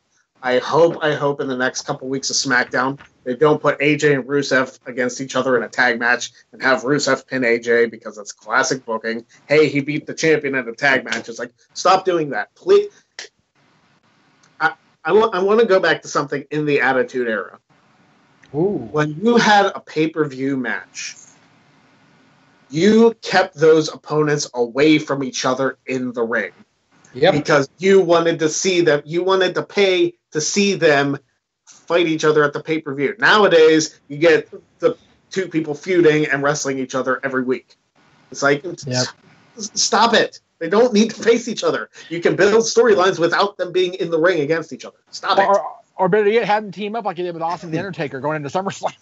in the next couple weeks of SmackDown they don't put AJ and Rusev against each other in a tag match and have Rusev pin AJ because that's classic booking. Hey, he beat the champion in a tag match. It's like, stop doing that, please. I want to go back to something in the Attitude Era. Ooh. When you had a pay-per-view match, you kept those opponents away from each other in the ring. Yep. Because you wanted to see them. You wanted to pay to see them fight each other at the pay-per-view. Nowadays, you get the two people feuding and wrestling each other every week. It's like, stop it. They don't need to face each other. You can build storylines without them being in the ring against each other. Stop it. Or better yet, have them team up like you did with Austin the Undertaker going into SummerSlam.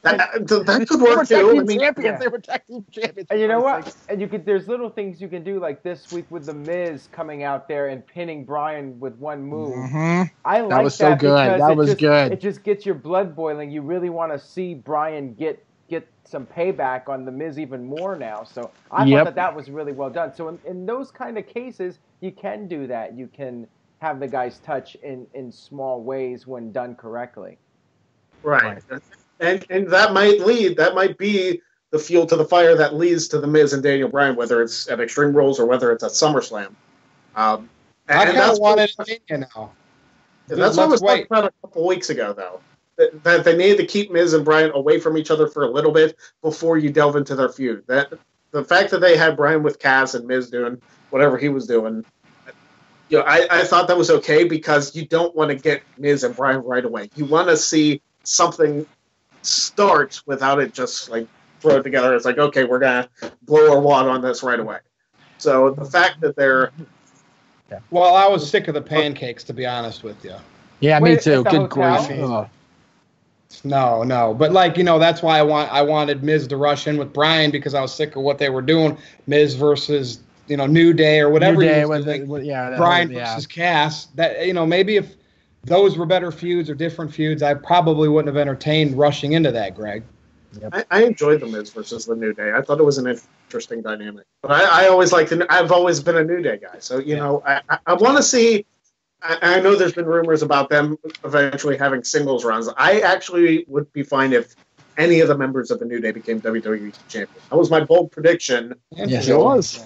That could work too. They were tag team champions. And you know what? And there's little things you can do, like this week with the Miz coming out there and pinning Bryan with one move. Mm-hmm. I like that was so good. That was good. It just gets your blood boiling. You really want to see Bryan get some payback on the Miz even more now. So I thought that was really well done. So in those kind of cases, you can do that. You can have the guys touch in small ways when done correctly. Right. And that might be the fuel to the fire that leads to the Miz and Daniel Bryan, whether it's at Extreme Rules or whether it's at SummerSlam. I kind of want it now. That's what was talked about a couple weeks ago, though. That they needed to keep Miz and Bryan away from each other for a little bit before you delve into their feud. That the fact that they had Bryan with Cass and Miz doing whatever he was doing, I thought that was okay because you don't want to get Miz and Bryan right away. You want to see something start without it just like throw it together. It's like, okay, we're gonna blow our wad on this right away. So the fact that they're well, I was sick of the pancakes, to be honest with you. Yeah, me too. Good grief. No, but that's why I wanted Miz to rush in with Bryan because I was sick of what they were doing. Miz versus New Day or whatever. Bryan versus Cass. That maybe if those were better feuds or different feuds, I probably wouldn't have entertained rushing into that, Greg. Yep. I enjoyed the Miz versus the New Day. I thought it was an interesting dynamic. But I always liked I've always been a New Day guy. So, I want to see. I know there's been rumors about them eventually having singles runs. I actually would be fine if any of the members of the New Day became WWE champion. That was my bold prediction. Yes, it was.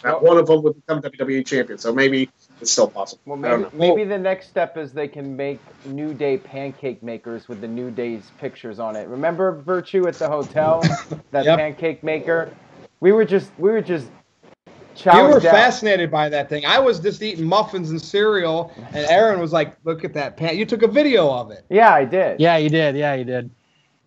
That one of them would become WWE champion. So maybe it's still possible. Well, maybe the next step is they can make New Day pancake makers with the New Day's pictures on it. Remember Virtue at the hotel? That pancake maker? We were just you were fascinated by that thing. I was just eating muffins and cereal, and Aaron was like, look at that pan. You took a video of it. Yeah, I did. Yeah, you did.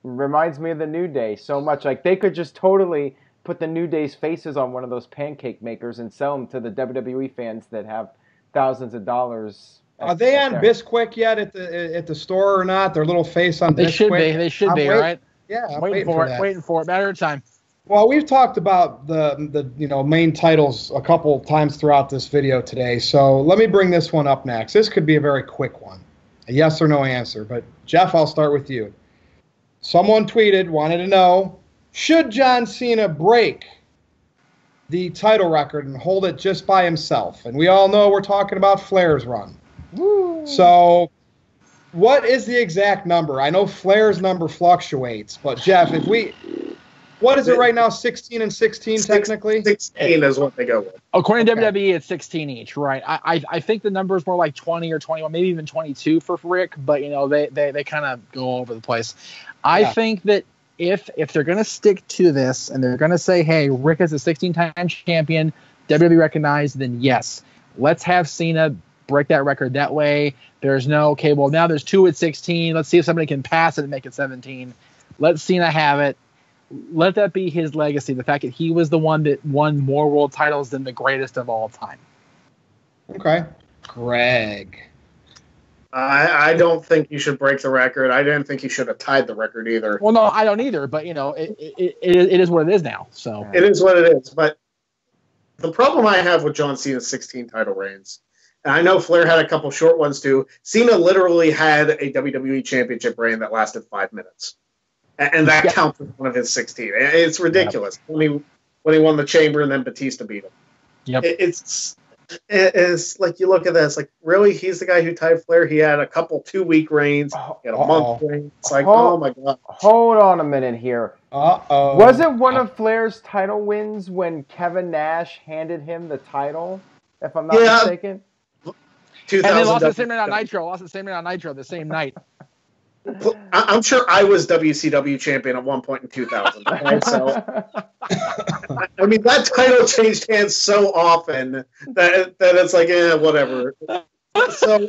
Reminds me of the New Day so much. Like, they could just totally put the New Day's faces on one of those pancake makers and sell them to the WWE fans that have thousands of dollars. Are they on Bisquick yet at the store or not? Their little face on Bisquick? They should be, right? Yeah, I'm waiting for it. Matter of time. Well, we've talked about the main titles a couple times throughout this video today, so let me bring this one up next. This could be a very quick one, a yes or no answer. But Jeff, I'll start with you. Someone wanted to know, should John Cena break the title record and hold it just by himself? And we all know we're talking about Flair's run. Woo. So what is the exact number? I know Flair's number fluctuates, but Jeff, what is it right now? 16 and 16 technically? 16 is what they go with. According to WWE, it's 16 each, right? I think the number is more like 20 or 21, maybe even 22 for Rick, but they kind of go all over the place. I think that if they're going to stick to this and they're going to say, hey, Rick is a 16-time champion, WWE recognized, then yes, let's have Cena break that record. That way there's no, okay, well, now there's 2 at 16. Let's see if somebody can pass it and make it 17. Let Cena have it. Let that be his legacy, the fact that he was the one that won more world titles than the greatest of all time. Okay. Greg. I don't think you should break the record. I didn't think you should have tied the record either. Well, no, I don't either. But it is what it is now. So it is what it is. But the problem I have with John Cena's 16 title reigns, and I know Flair had a couple short ones too. Cena literally had a WWE Championship reign that lasted 5 minutes, and that counts as one of his 16. It's ridiculous when he won the Chamber and then Batista beat him. Yep. It's like you look at this, like really, he's the guy who tied Flair. He had a couple 2-week reigns, he had a month reign. It's like, oh my god. Hold on a minute here. Was it one of Flair's title wins when Kevin Nash handed him the title? If I'm not mistaken. And then lost the same night on Nitro. The same night. I'm sure I was WCW champion at one point in 2000. Right? So, I mean, that title changed hands so often that it's like, whatever. So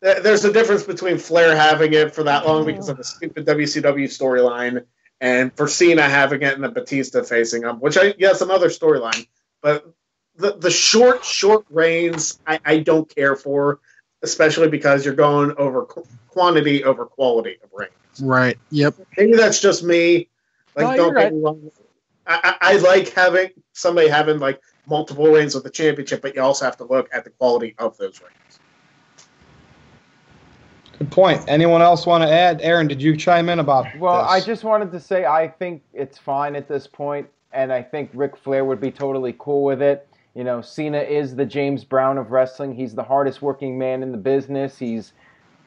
there's a difference between Flair having it for that long because of the stupid WCW storyline, and for Cena having it and the Batista facing him, which another storyline. But the short reigns, I don't care for, especially because you're going over quantity over quality of reigns. Right. Yep. Maybe that's just me. Like, don't get me wrong. I like having somebody having like multiple reigns with the championship, but you also have to look at the quality of those reigns. Good point. Anyone else want to add? Aaron, did you chime in about this? I just wanted to say I think it's fine at this point, and I think Ric Flair would be totally cool with it. You know, Cena is the James Brown of wrestling. He's the hardest working man in the business. He's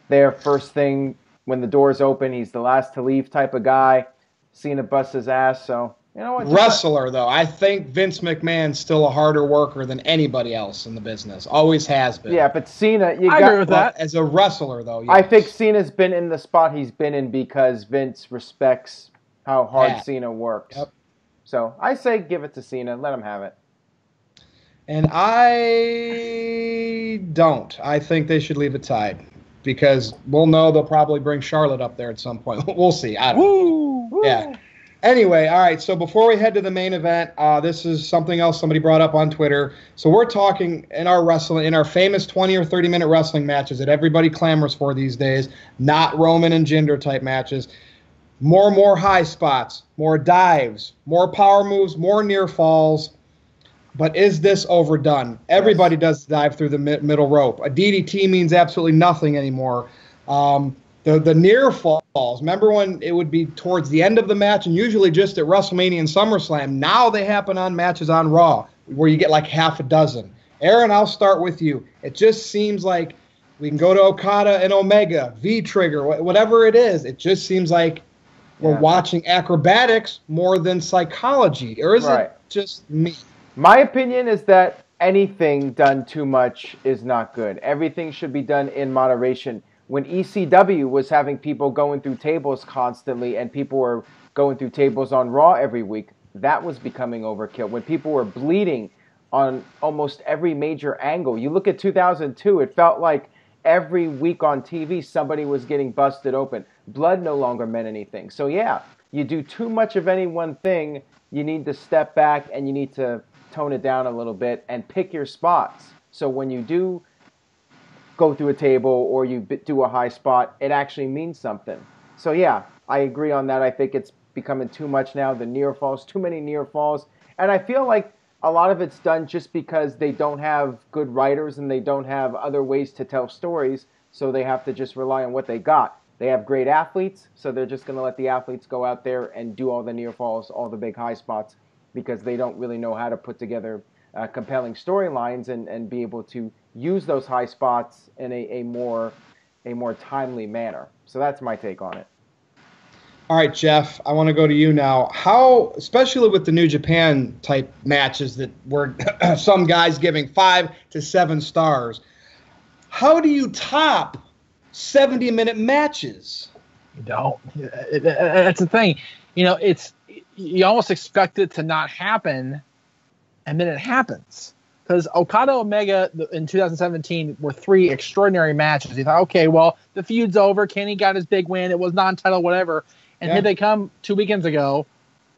there first thing when the doors open. He's the last to leave type of guy. Cena busts his ass, so you know what? Wrestler, though, I think Vince McMahon's still a harder worker than anybody else in the business. Always has been. Yeah, but Cena, I agree with that. As a wrestler, though, yes. I think Cena's been in the spot he's been in because Vince respects how hard Cena works. Yep. So I say give it to Cena. Let him have it. And I don't. I think they should leave it tied because we'll know they'll probably bring Charlotte up there at some point. We'll see. I don't know. Yeah. Anyway, all right, so before we head to the main event, this is something else somebody brought up on Twitter. So we're talking in our famous 20 or 30-minute wrestling matches that everybody clamors for these days, not Roman and Jinder type matches. More high spots, more dives, more power moves, more near falls. But is this overdone? Everybody does dive through the middle rope. A DDT means absolutely nothing anymore. The near falls, remember when it would be towards the end of the match and usually just at WrestleMania and SummerSlam. Now they happen on matches on Raw where you get like half a dozen. Aaron, I'll start with you. It just seems like we can go to Okada and Omega, V-Trigger, whatever it is. It just seems like we're watching acrobatics more than psychology. Or is it just me? My opinion is that anything done too much is not good. Everything should be done in moderation. When ECW was having people going through tables constantly and people were going through tables on Raw every week, that was becoming overkill. When people were bleeding on almost every major angle. You look at 2002, it felt like every week on TV somebody was getting busted open. Blood no longer meant anything. So yeah, you do too much of any one thing, you need to step back and you need to tone it down a little bit and pick your spots. So when you do go through a table or you do a high spot, it actually means something. So yeah, I agree on that. I think it's becoming too much now. The near falls, too many near falls. And I feel like a lot of it's done just because they don't have good writers and they don't have other ways to tell stories. So they have to just rely on what they got. They have great athletes, so they're just going to let the athletes go out there and do all the near falls, all the big high spots, because they don't really know how to put together compelling storylines and be able to use those high spots in a more timely manner. So that's my take on it. All right, Jeff, I want to go to you now. How, especially with the New Japan type matches that were some guys giving 5 to 7 stars, how do you top 70-minute matches? You don't. That's the thing. You know, you almost expect it to not happen, and then it happens. Because Okada Omega in 2017 were 3 extraordinary matches. You thought, okay, well, the feud's over. Kenny got his big win. It was non-title, whatever. And here they come 2 weekends ago,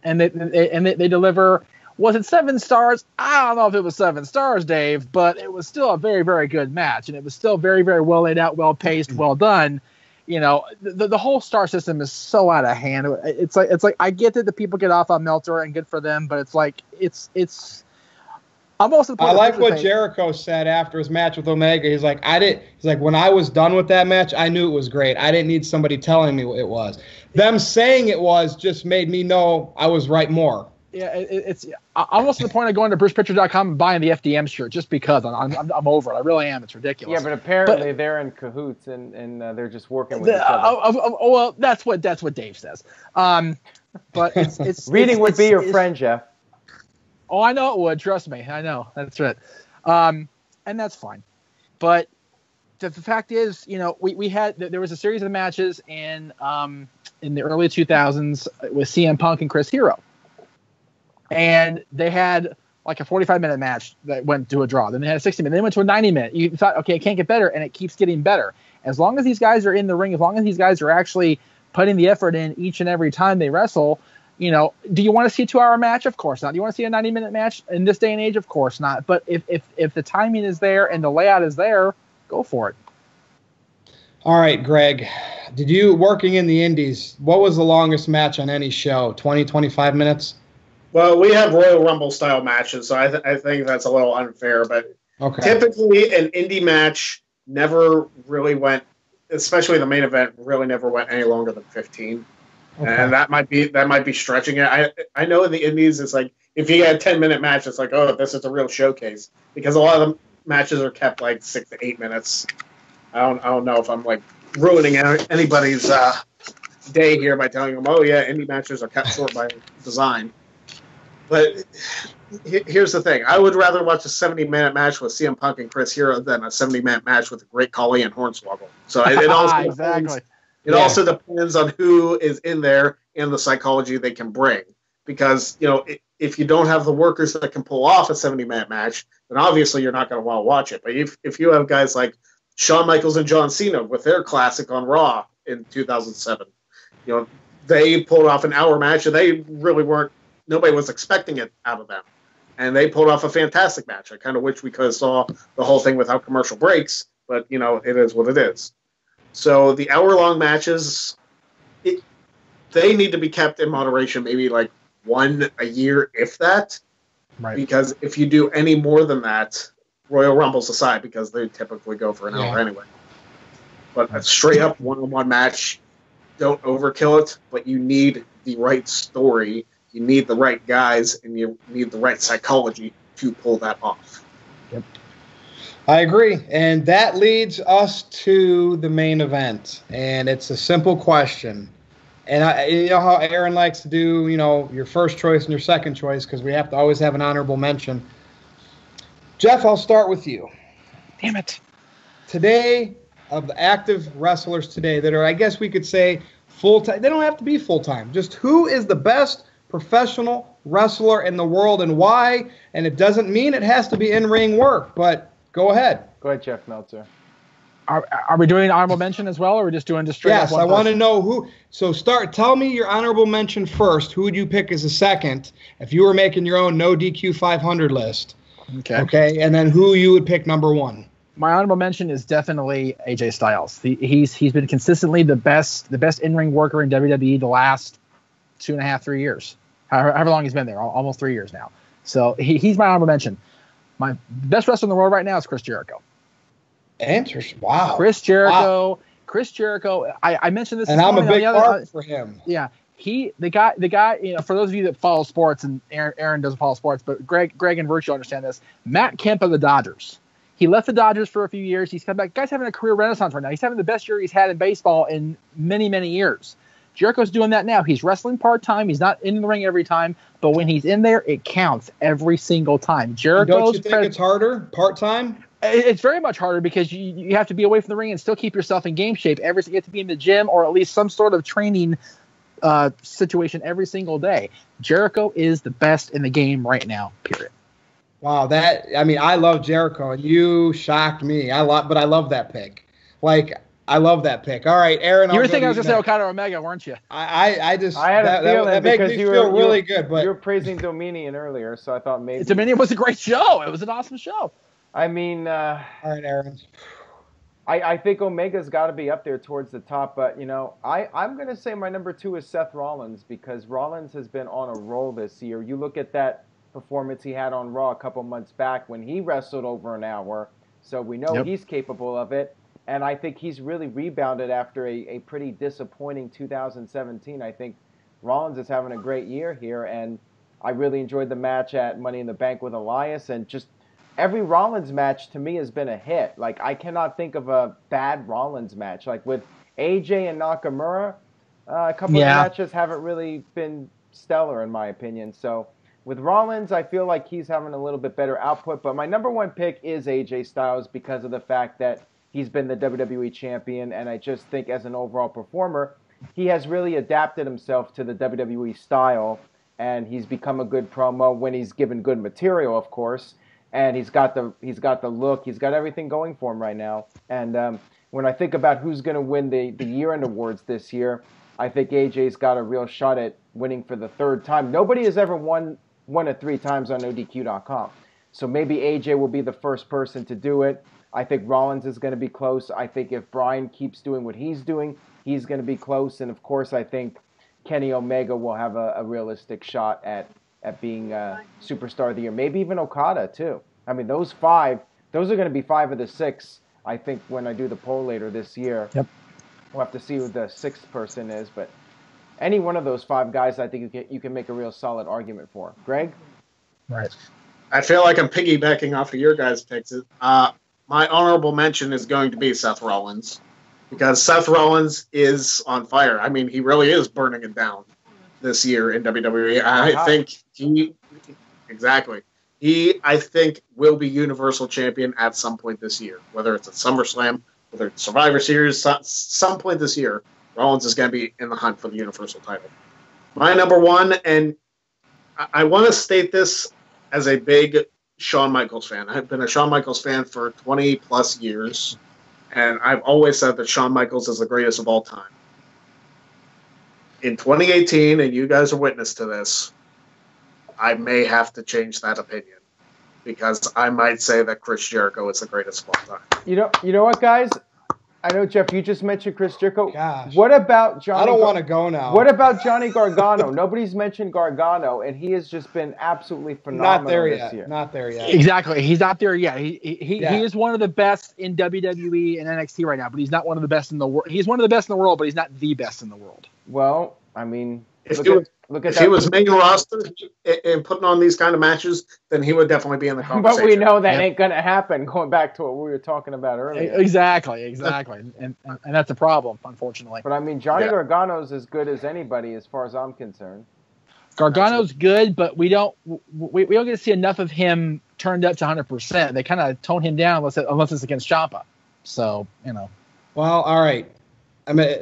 and they deliver Was it 7 stars? I don't know if it was 7 stars, Dave, but it was still a very, very good match, and it was still very, very well laid out, well paced, well done. You know, the whole star system is so out of hand. It's like I get that the people get off on Meltzer and good for them, but it's like it's almost. I like what Jericho said after his match with Omega. He's like, when I was done with that match, I knew it was great. I didn't need somebody telling me it was. Them saying it was just made me know I was right more. Yeah, it's almost to the point of going to BrucePritchard.com and buying the FDM shirt just because I'm over it. I really am. It's ridiculous. Yeah, but apparently they're in cahoots and they're just working with each other. Well, that's what Dave says. But it's reading would be your friend, Jeff. Oh, I know it would. Trust me. I know. That's right. And that's fine. But the fact is, you know, there was a series of matches in the early 2000s with CM Punk and Chris Hero. And they had like a 45-minute match that went to a draw. Then they had a 60-minute. Then they went to a 90-minute. You thought, okay, it can't get better, and it keeps getting better. As long as these guys are in the ring, as long as these guys are actually putting the effort in each and every time they wrestle, you know, do you want to see a 2-hour match? Of course not. Do you want to see a 90-minute match in this day and age? Of course not. But if the timing is there and the layout is there, go for it. All right, Greg, did you, working in the indies, what was the longest match on any show? 20, 25 minutes? Well, we have Royal Rumble style matches, so I think that's a little unfair. But typically, an indie match never really went, especially the main event, really never went any longer than 15. Okay. And that might be stretching it. I know in the indies, it's like if you get a 10-minute match, it's like, oh, this is a real showcase, because a lot of the matches are kept like 6 to 8 minutes. I don't know if I'm like ruining anybody's day here by telling them, oh yeah, indie matches are kept short by design. But here's the thing. I would rather watch a 70-minute match with CM Punk and Chris Hero than a 70-minute match with Great Khali and Hornswoggle. So it also depends on who is in there and the psychology they can bring. Because, you know, if you don't have the workers that can pull off a 70-minute match, then obviously you're not going to want to watch it. But if you have guys like Shawn Michaels and John Cena with their classic on Raw in 2007, you know, they pulled off an hour match, and they really weren't. Nobody was expecting it out of them. And they pulled off a fantastic match. I kind of wish we could have saw the whole thing without commercial breaks, but, you know, it is what it is. So the hour-long matches, they need to be kept in moderation, maybe like one a year, if that. Right. Because if you do any more than that, Royal Rumbles aside, because they typically go for an hour anyway. But a straight-up one-on-one match, don't overkill it, but you need the right story. You need the right guys, and you need the right psychology to pull that off. Yep. I agree. And that leads us to the main event. And it's a simple question. And you know how Aaron likes to do, you know, your first choice and your second choice, because we have to always have an honorable mention. Jeff, I'll start with you. Damn it. Today, of the active wrestlers today that are, I guess we could say, full-time. They don't have to be full-time. Just who is the best professional wrestler in the world and why? And it doesn't mean it has to be in-ring work, but go ahead. Go ahead, Jeff Meltzer. Are we doing honorable mention as well, or are we just doing just straight up one Yes, I want to person? know who. So tell me your honorable mention first. Who would you pick as a second if you were making your own NoDQ 500 list? Okay, and then who you would pick number one? My honorable mention is definitely AJ Styles. He's been consistently the best in-ring worker in WWE the last 2.5, 3 years. However long he's been there, almost 3 years now. So he's my honorable mention. My best wrestler in the world right now is Chris Jericho. Interesting. Wow. Chris Jericho. Wow. Chris Jericho. I mentioned this, and I'm a big part for him. Yeah. The guy. You know, for those of you that follow sports, and Aaron doesn't follow sports, but Greg and Virtue understand this. Matt Kemp of the Dodgers. He left the Dodgers for a few years. He's come back. Guy's having a career renaissance right now. He's having the best year he's had in baseball in many, many years. Jericho's doing that now. He's wrestling part-time. He's not in the ring every time, but when he's in there, it counts every single time. Don't you think it's harder part-time? It's very much harder because you have to be away from the ring and still keep yourself in game shape. You have to be in the gym or at least some sort of training situation every single day. Jericho is the best in the game right now, period. Wow, I love Jericho, and you shocked me. But I love that pick. Like, I love that pick. All right, Aaron. You were thinking I was going to say Okada or Omega, weren't you? I had a feeling that makes me feel really good. But you were praising Dominion earlier, so I thought maybe Dominion was a great show. It was an awesome show. I mean, all right, Aaron. I think Omega's got to be up there towards the top, but I'm going to say my number 2 is Seth Rollins, because Rollins has been on a roll this year. You look at that performance he had on Raw a couple months back when he wrestled over an hour, so we know he's capable of it. And I think he's really rebounded after a pretty disappointing 2017. I think Rollins is having a great year here, and I really enjoyed the match at Money in the Bank with Elias, and just every Rollins match to me has been a hit. Like, I cannot think of a bad Rollins match. Like with AJ and Nakamura, a couple of matches haven't really been stellar in my opinion. So with Rollins, I feel like he's having a little bit better output, but my number 1 pick is AJ Styles because of the fact that he's been the WWE champion, and I just think as an overall performer, he has really adapted himself to the WWE style, and he's become a good promo when he's given good material, of course, and he's got the look, he's got everything going for him right now. And when I think about who's going to win the year-end awards this year, I think AJ's got a real shot at winning for the 3rd time. Nobody has ever won it 3 times on NoDQ.com, so maybe AJ will be the first person to do it. I think Rollins is going to be close. I think if Bryan keeps doing what he's doing, he's going to be close. And, of course, I think Kenny Omega will have a realistic shot at being Superstar of the Year. Maybe even Okada, too. I mean, those are going to be 5 of the 6, I think, when I do the poll later this year. Yep. We'll have to see who the 6th person is. But any one of those 5 guys, I think you can make a real solid argument for. Greg? Right. I feel like I'm piggybacking off of your guys' picks. My honorable mention is going to be Seth Rollins, because Seth Rollins is on fire. I mean, he really is burning it down this year in WWE. I think I think will be Universal Champion at some point this year, whether it's at SummerSlam, whether it's Survivor Series, some point this year, Rollins is going to be in the hunt for the Universal title. My number 1, and I want to state this as a big Shawn Michaels fan. I've been a Shawn Michaels fan for 20 plus years, and I've always said that Shawn Michaels is the greatest of all time. In 2018, and you guys are witness to this, I may have to change that opinion, because I might say that Chris Jericho is the greatest of all time. You know what, guys? I know, Jeff, you just mentioned Chris Jericho. Gosh. What about Johnny? I don't want to go now. What about Johnny Gargano? Nobody's mentioned Gargano, and he has just been absolutely phenomenal this year. Not there yet. Exactly. He's not there yet. He is one of the best in WWE and NXT right now, but he's not one of the best in the world. He's one of the best in the world, but he's not the best in the world. Well, I mean, if he was main roster and putting on these kind of matches, then he would definitely be in the conversation. But we know that ain't going to happen, going back to what we were talking about earlier. Exactly. And that's a problem, unfortunately. But, I mean, Johnny Gargano's as good as anybody as far as I'm concerned. Gargano's good, but we don't get to see enough of him turned up to 100%. They kind of tone him down unless it's against Ciampa. So, Well, all right.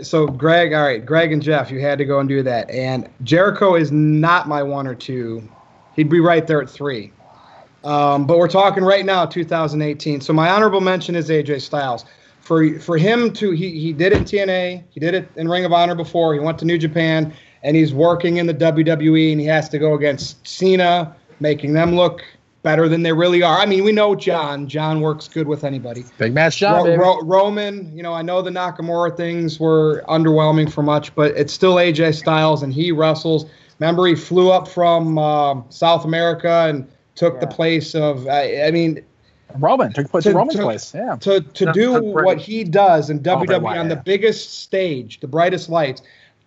So Greg and Jeff, you had to go and do that. And Jericho is not my 1 or 2. He'd be right there at 3. But we're talking right now, 2018. So my honorable mention is AJ Styles. For him to, he did it in TNA, he did it in Ring of Honor before, he went to New Japan, and he's working in the WWE, and he has to go against Cena, making them look better than they really are. I mean, we know John. John works good with anybody. Big match John, Roman, I know the Nakamura things were underwhelming for much, but it's still AJ Styles, and he wrestles. Remember, he flew up from South America and took the place of, Roman took Roman's place. Yeah. To do what he does in WWE on the biggest stage, the brightest lights.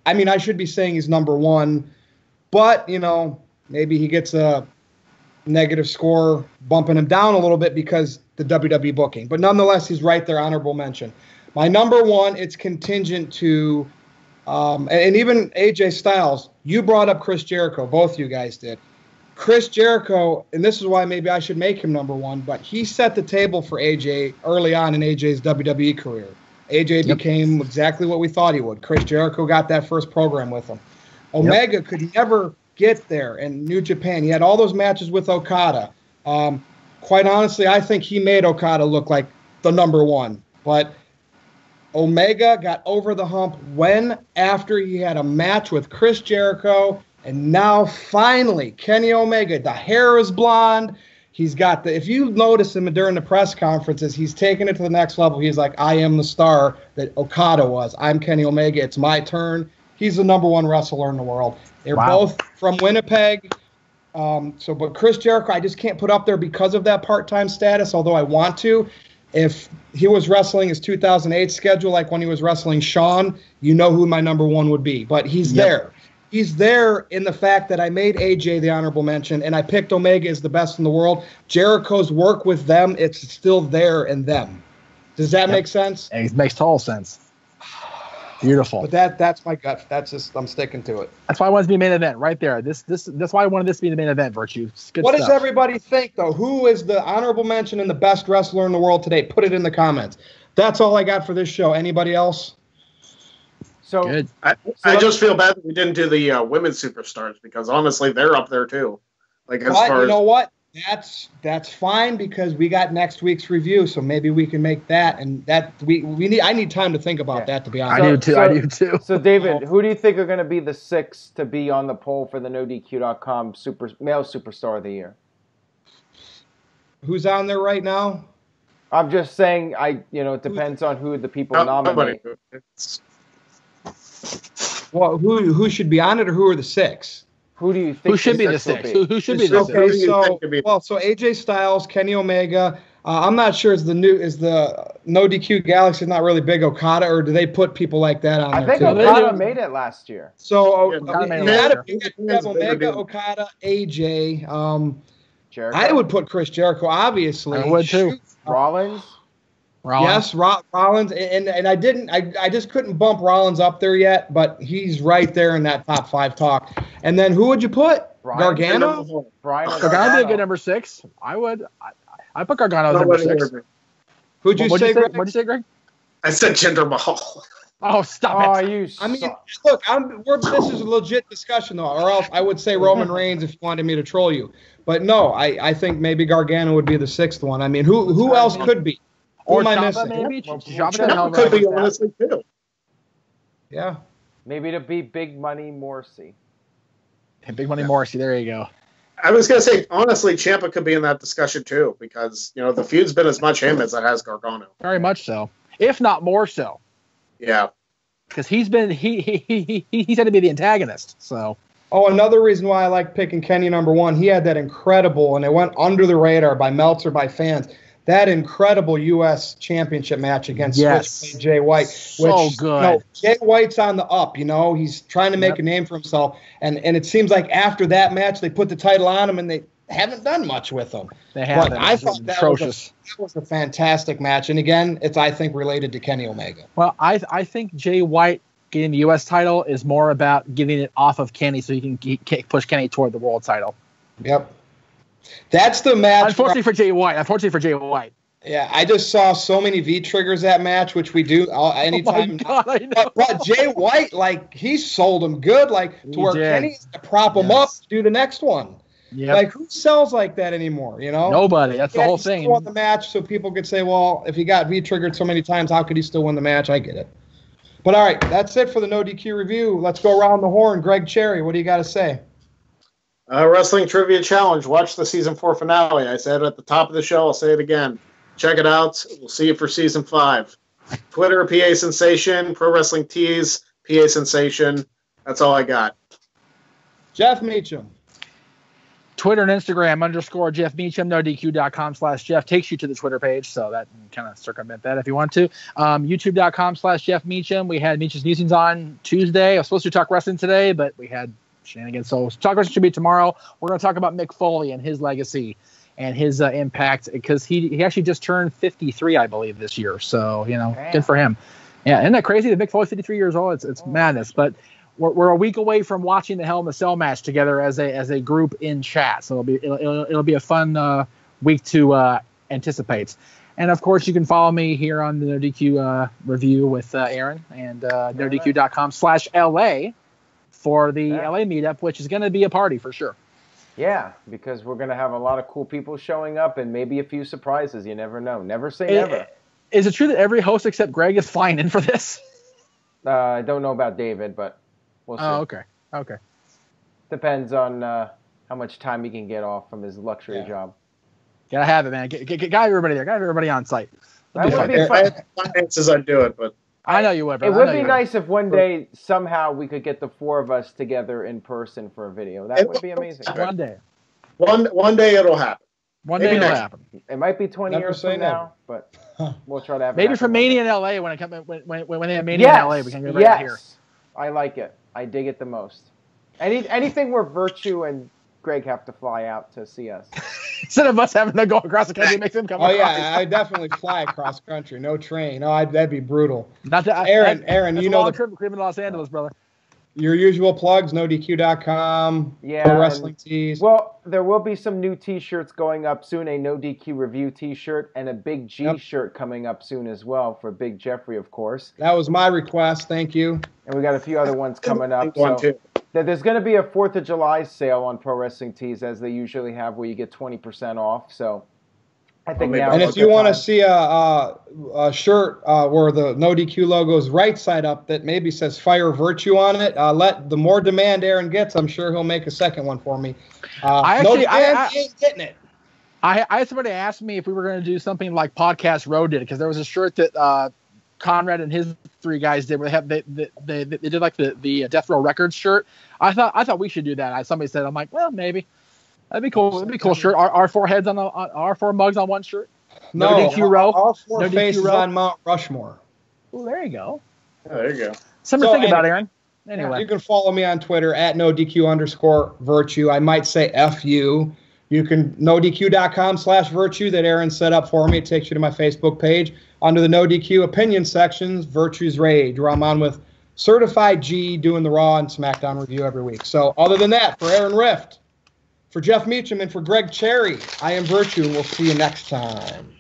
I mean, I should be saying he's number 1, but, maybe he gets a negative score bumping him down a little bit because the WWE booking. But nonetheless, he's right there, honorable mention. My number 1, it's contingent to, and even AJ Styles, you brought up Chris Jericho, both you guys did. Chris Jericho, and this is why maybe I should make him number 1, but he set the table for AJ early on in AJ's WWE career. AJ became exactly what we thought he would. Chris Jericho got that first program with him. Omega could never get there in New Japan. He had all those matches with Okada. Quite honestly, I think he made Okada look like the number 1. But Omega got over the hump when after he had a match with Chris Jericho, and now finally Kenny Omega, the hair is blonde. He's got the, if you notice him during the press conferences, he's taking it to the next level. He's like, I am the star that Okada was. I'm Kenny Omega. It's my turn. He's the number one wrestler in the world. They're both from Winnipeg. But Chris Jericho, I just can't put up there because of that part-time status, although I want to. If he was wrestling his 2008 schedule, like when he was wrestling Shawn, you know who my number one would be. But he's there. He's there in the fact that I made AJ the honorable mention, and I picked Omega as the best in the world. Jericho's work with them, it's still there in them. Does that make sense? It makes total sense. Beautiful. But that's my gut. That's just, I'm sticking to it. That's why I wanted to be main event right there. That's why I wanted this to be the main event, Virtue. What does everybody think, though? Who is the honorable mention and the best wrestler in the world today? Put it in the comments. That's all I got for this show. Anybody else? So good. I just feel bad that we didn't do the women's superstars, because honestly, they're up there too. Like, as far you know as, what? That's fine, because we got next week's review, so maybe we can make that. And that I need time to think about that, to be honest. I do too. So David, who do you think are going to be the 6 to be on the poll for the NoDQ.com male superstar of the year? Who's on there right now? I'm just saying, it depends on who the people nominate. Well, who should be on it, or who are the 6? Who do you think? Who should be the 6? Who should be the 6? Okay, so AJ Styles, Kenny Omega. I'm not sure is the No DQ Galaxy not really big Okada, or do they put people like that on there? I think Okada made it last year. So Okada Omega, Okada, AJ. Jericho? I would put Chris Jericho, obviously. I would too. Rollins. Yes, Rollins, and I just couldn't bump Rollins up there yet, but he's right there in that top 5 talk. And then who would you put? Gargano? Gargano would be a good number 6. I would. I put Gargano as number 6. Who'd you say, Greg? What'd you say, Greg? I said Jinder Mahal. Oh, stop it! I mean, look, this is a legit discussion, though, or else I would say Roman Reigns if you wanted me to troll you. But no, I think maybe Gargano would be the 6th one. I mean, who else could be? Or am I Ciampa, missing? maybe. Ciampa could be, honestly, too. Yeah. Maybe to be Big Money Morrissey. Big Money Morrissey. There you go. I was going to say, honestly, Ciampa could be in that discussion, too, because, the feud's been as much him as it has Gargano. Very much so, if not more so. Yeah. Because he's had to be the antagonist. So. Oh, another reason why I like picking Kenny number 1, he had that incredible, and it went under the radar by Meltzer, by fans, that incredible U.S. championship match against Switchblade Jay White. So good. Jay White's on the up, he's trying to make a name for himself. And it seems like after that match, they put the title on him, and they haven't done much with him. They haven't. But I thought that was a fantastic match. And again, it's, I think, related to Kenny Omega. Well, I think Jay White getting the U.S. title is more about getting it off of Kenny so he can push Kenny toward the world title. Yep. That's the match. Unfortunately for Jay White. Yeah, I just saw so many V-triggers that match, which we do anytime. Oh my God, I know. But Jay White, he sold him good, to where Kenny has to prop him up to do the next one. Yep. Who sells like that anymore, Nobody. That's the whole thing. He won the match, so people could say, well, if he got V-triggered so many times, how could he still win the match? I get it. But all right, that's it for the No DQ review. Let's go around the horn. Greg Cherry, what do you got to say? Wrestling Trivia Challenge. Watch the Season 4 finale. I said it at the top of the show. I'll say it again. Check it out. We'll see you for Season 5. Twitter, PA Sensation. Pro Wrestling Tees, PA Sensation. That's all I got. Jeff Meacham. Twitter and Instagram _ Jeff Meacham. NoDQ.com/Jeff takes you to the Twitter page, so that kind of circumvent that if you want to. YouTube.com/Jeff Meacham. We had Meacham's Musings on Tuesday. I was supposed to talk wrestling today, but we had shenanigans. So talk wrestling should be tomorrow. We're going to talk about Mick Foley and his legacy and his impact, because he actually just turned 53, I believe, this year. So, good for him. Yeah, isn't that crazy that Mick Foley's 53 years old? It's madness. But we're a week away from watching the Hell in a Cell match together as a group in chat. So it'll be a fun week to anticipate. And of course, you can follow me here on the NoDQ review with Aaron and NoDQ.com/LA for the LA meetup, which is going to be a party for sure. Yeah, because we're going to have a lot of cool people showing up and maybe a few surprises. You never know. Never say never. Is it true that every host except Greg is flying in for this? I don't know about David, but we'll see. Oh, okay. Okay. Depends on how much time he can get off from his luxury job. Gotta have it, man. Get everybody there. Got everybody on site. That would be fun. Finances, I'd do it, but I know you would. It would be nice if one day somehow we could get the 4 of us together in person for a video. That would be amazing. One day. One day it'll happen. One day it'll happen. It might be 20 years from now, but we'll try to have it. Maybe for Mania in LA when they have Mania in LA, we can go right here. I like it. I dig it the most. Anything where Virtue and Greg have to fly out to see us. Instead of us having to go across the country, it makes them come. Oh yeah, I definitely fly across country. No train. No, that'd be brutal. Aaron, you know the trip in Los Angeles, brother. Your usual plugs, NoDQ.com, Pro Wrestling Tees. Well, there will be some new T-shirts going up soon, a NoDQ review T-shirt, and a Big G shirt coming up soon as well for Big Jeffrey, of course. That was my request. Thank you. And we got a few other ones coming up. There's going to be a 4th of July sale on Pro Wrestling Tees, as they usually have, where you get 20% off. So I think now. And if you want to see a shirt where the NoDQ logo is right side up that maybe says Fire Virtue on it, the more demand Aaron gets, I'm sure he'll make a second one for me. I ain't getting it. I had somebody ask me if we were going to do something like Podcast Road did, because there was a shirt that Conrad and his 3 guys did where they did like the Death Row Records shirt. I thought we should do that. Somebody said, I'm like, well, maybe. That'd be cool. It'd be cool shirt. Our 4 heads on our 4 mugs on one shirt. No, NoDQ row. Our 4 faces on Mount Rushmore. Well, there you go. Oh, there you go. Something to think about, Aaron. Anyway, you can follow me on Twitter at NoDQ_Virtue. I might say FU. You can NoDQ.com/Virtue that Aaron set up for me. It takes you to my Facebook page. Under the NoDQ opinion sections, Virtue's Rage, where I'm on with Certified G doing the Raw and SmackDown review every week. So other than that, for Aaron Rift, for Jeff Meacham, and for Greg Cherry, I am Virtue, and we'll see you next time.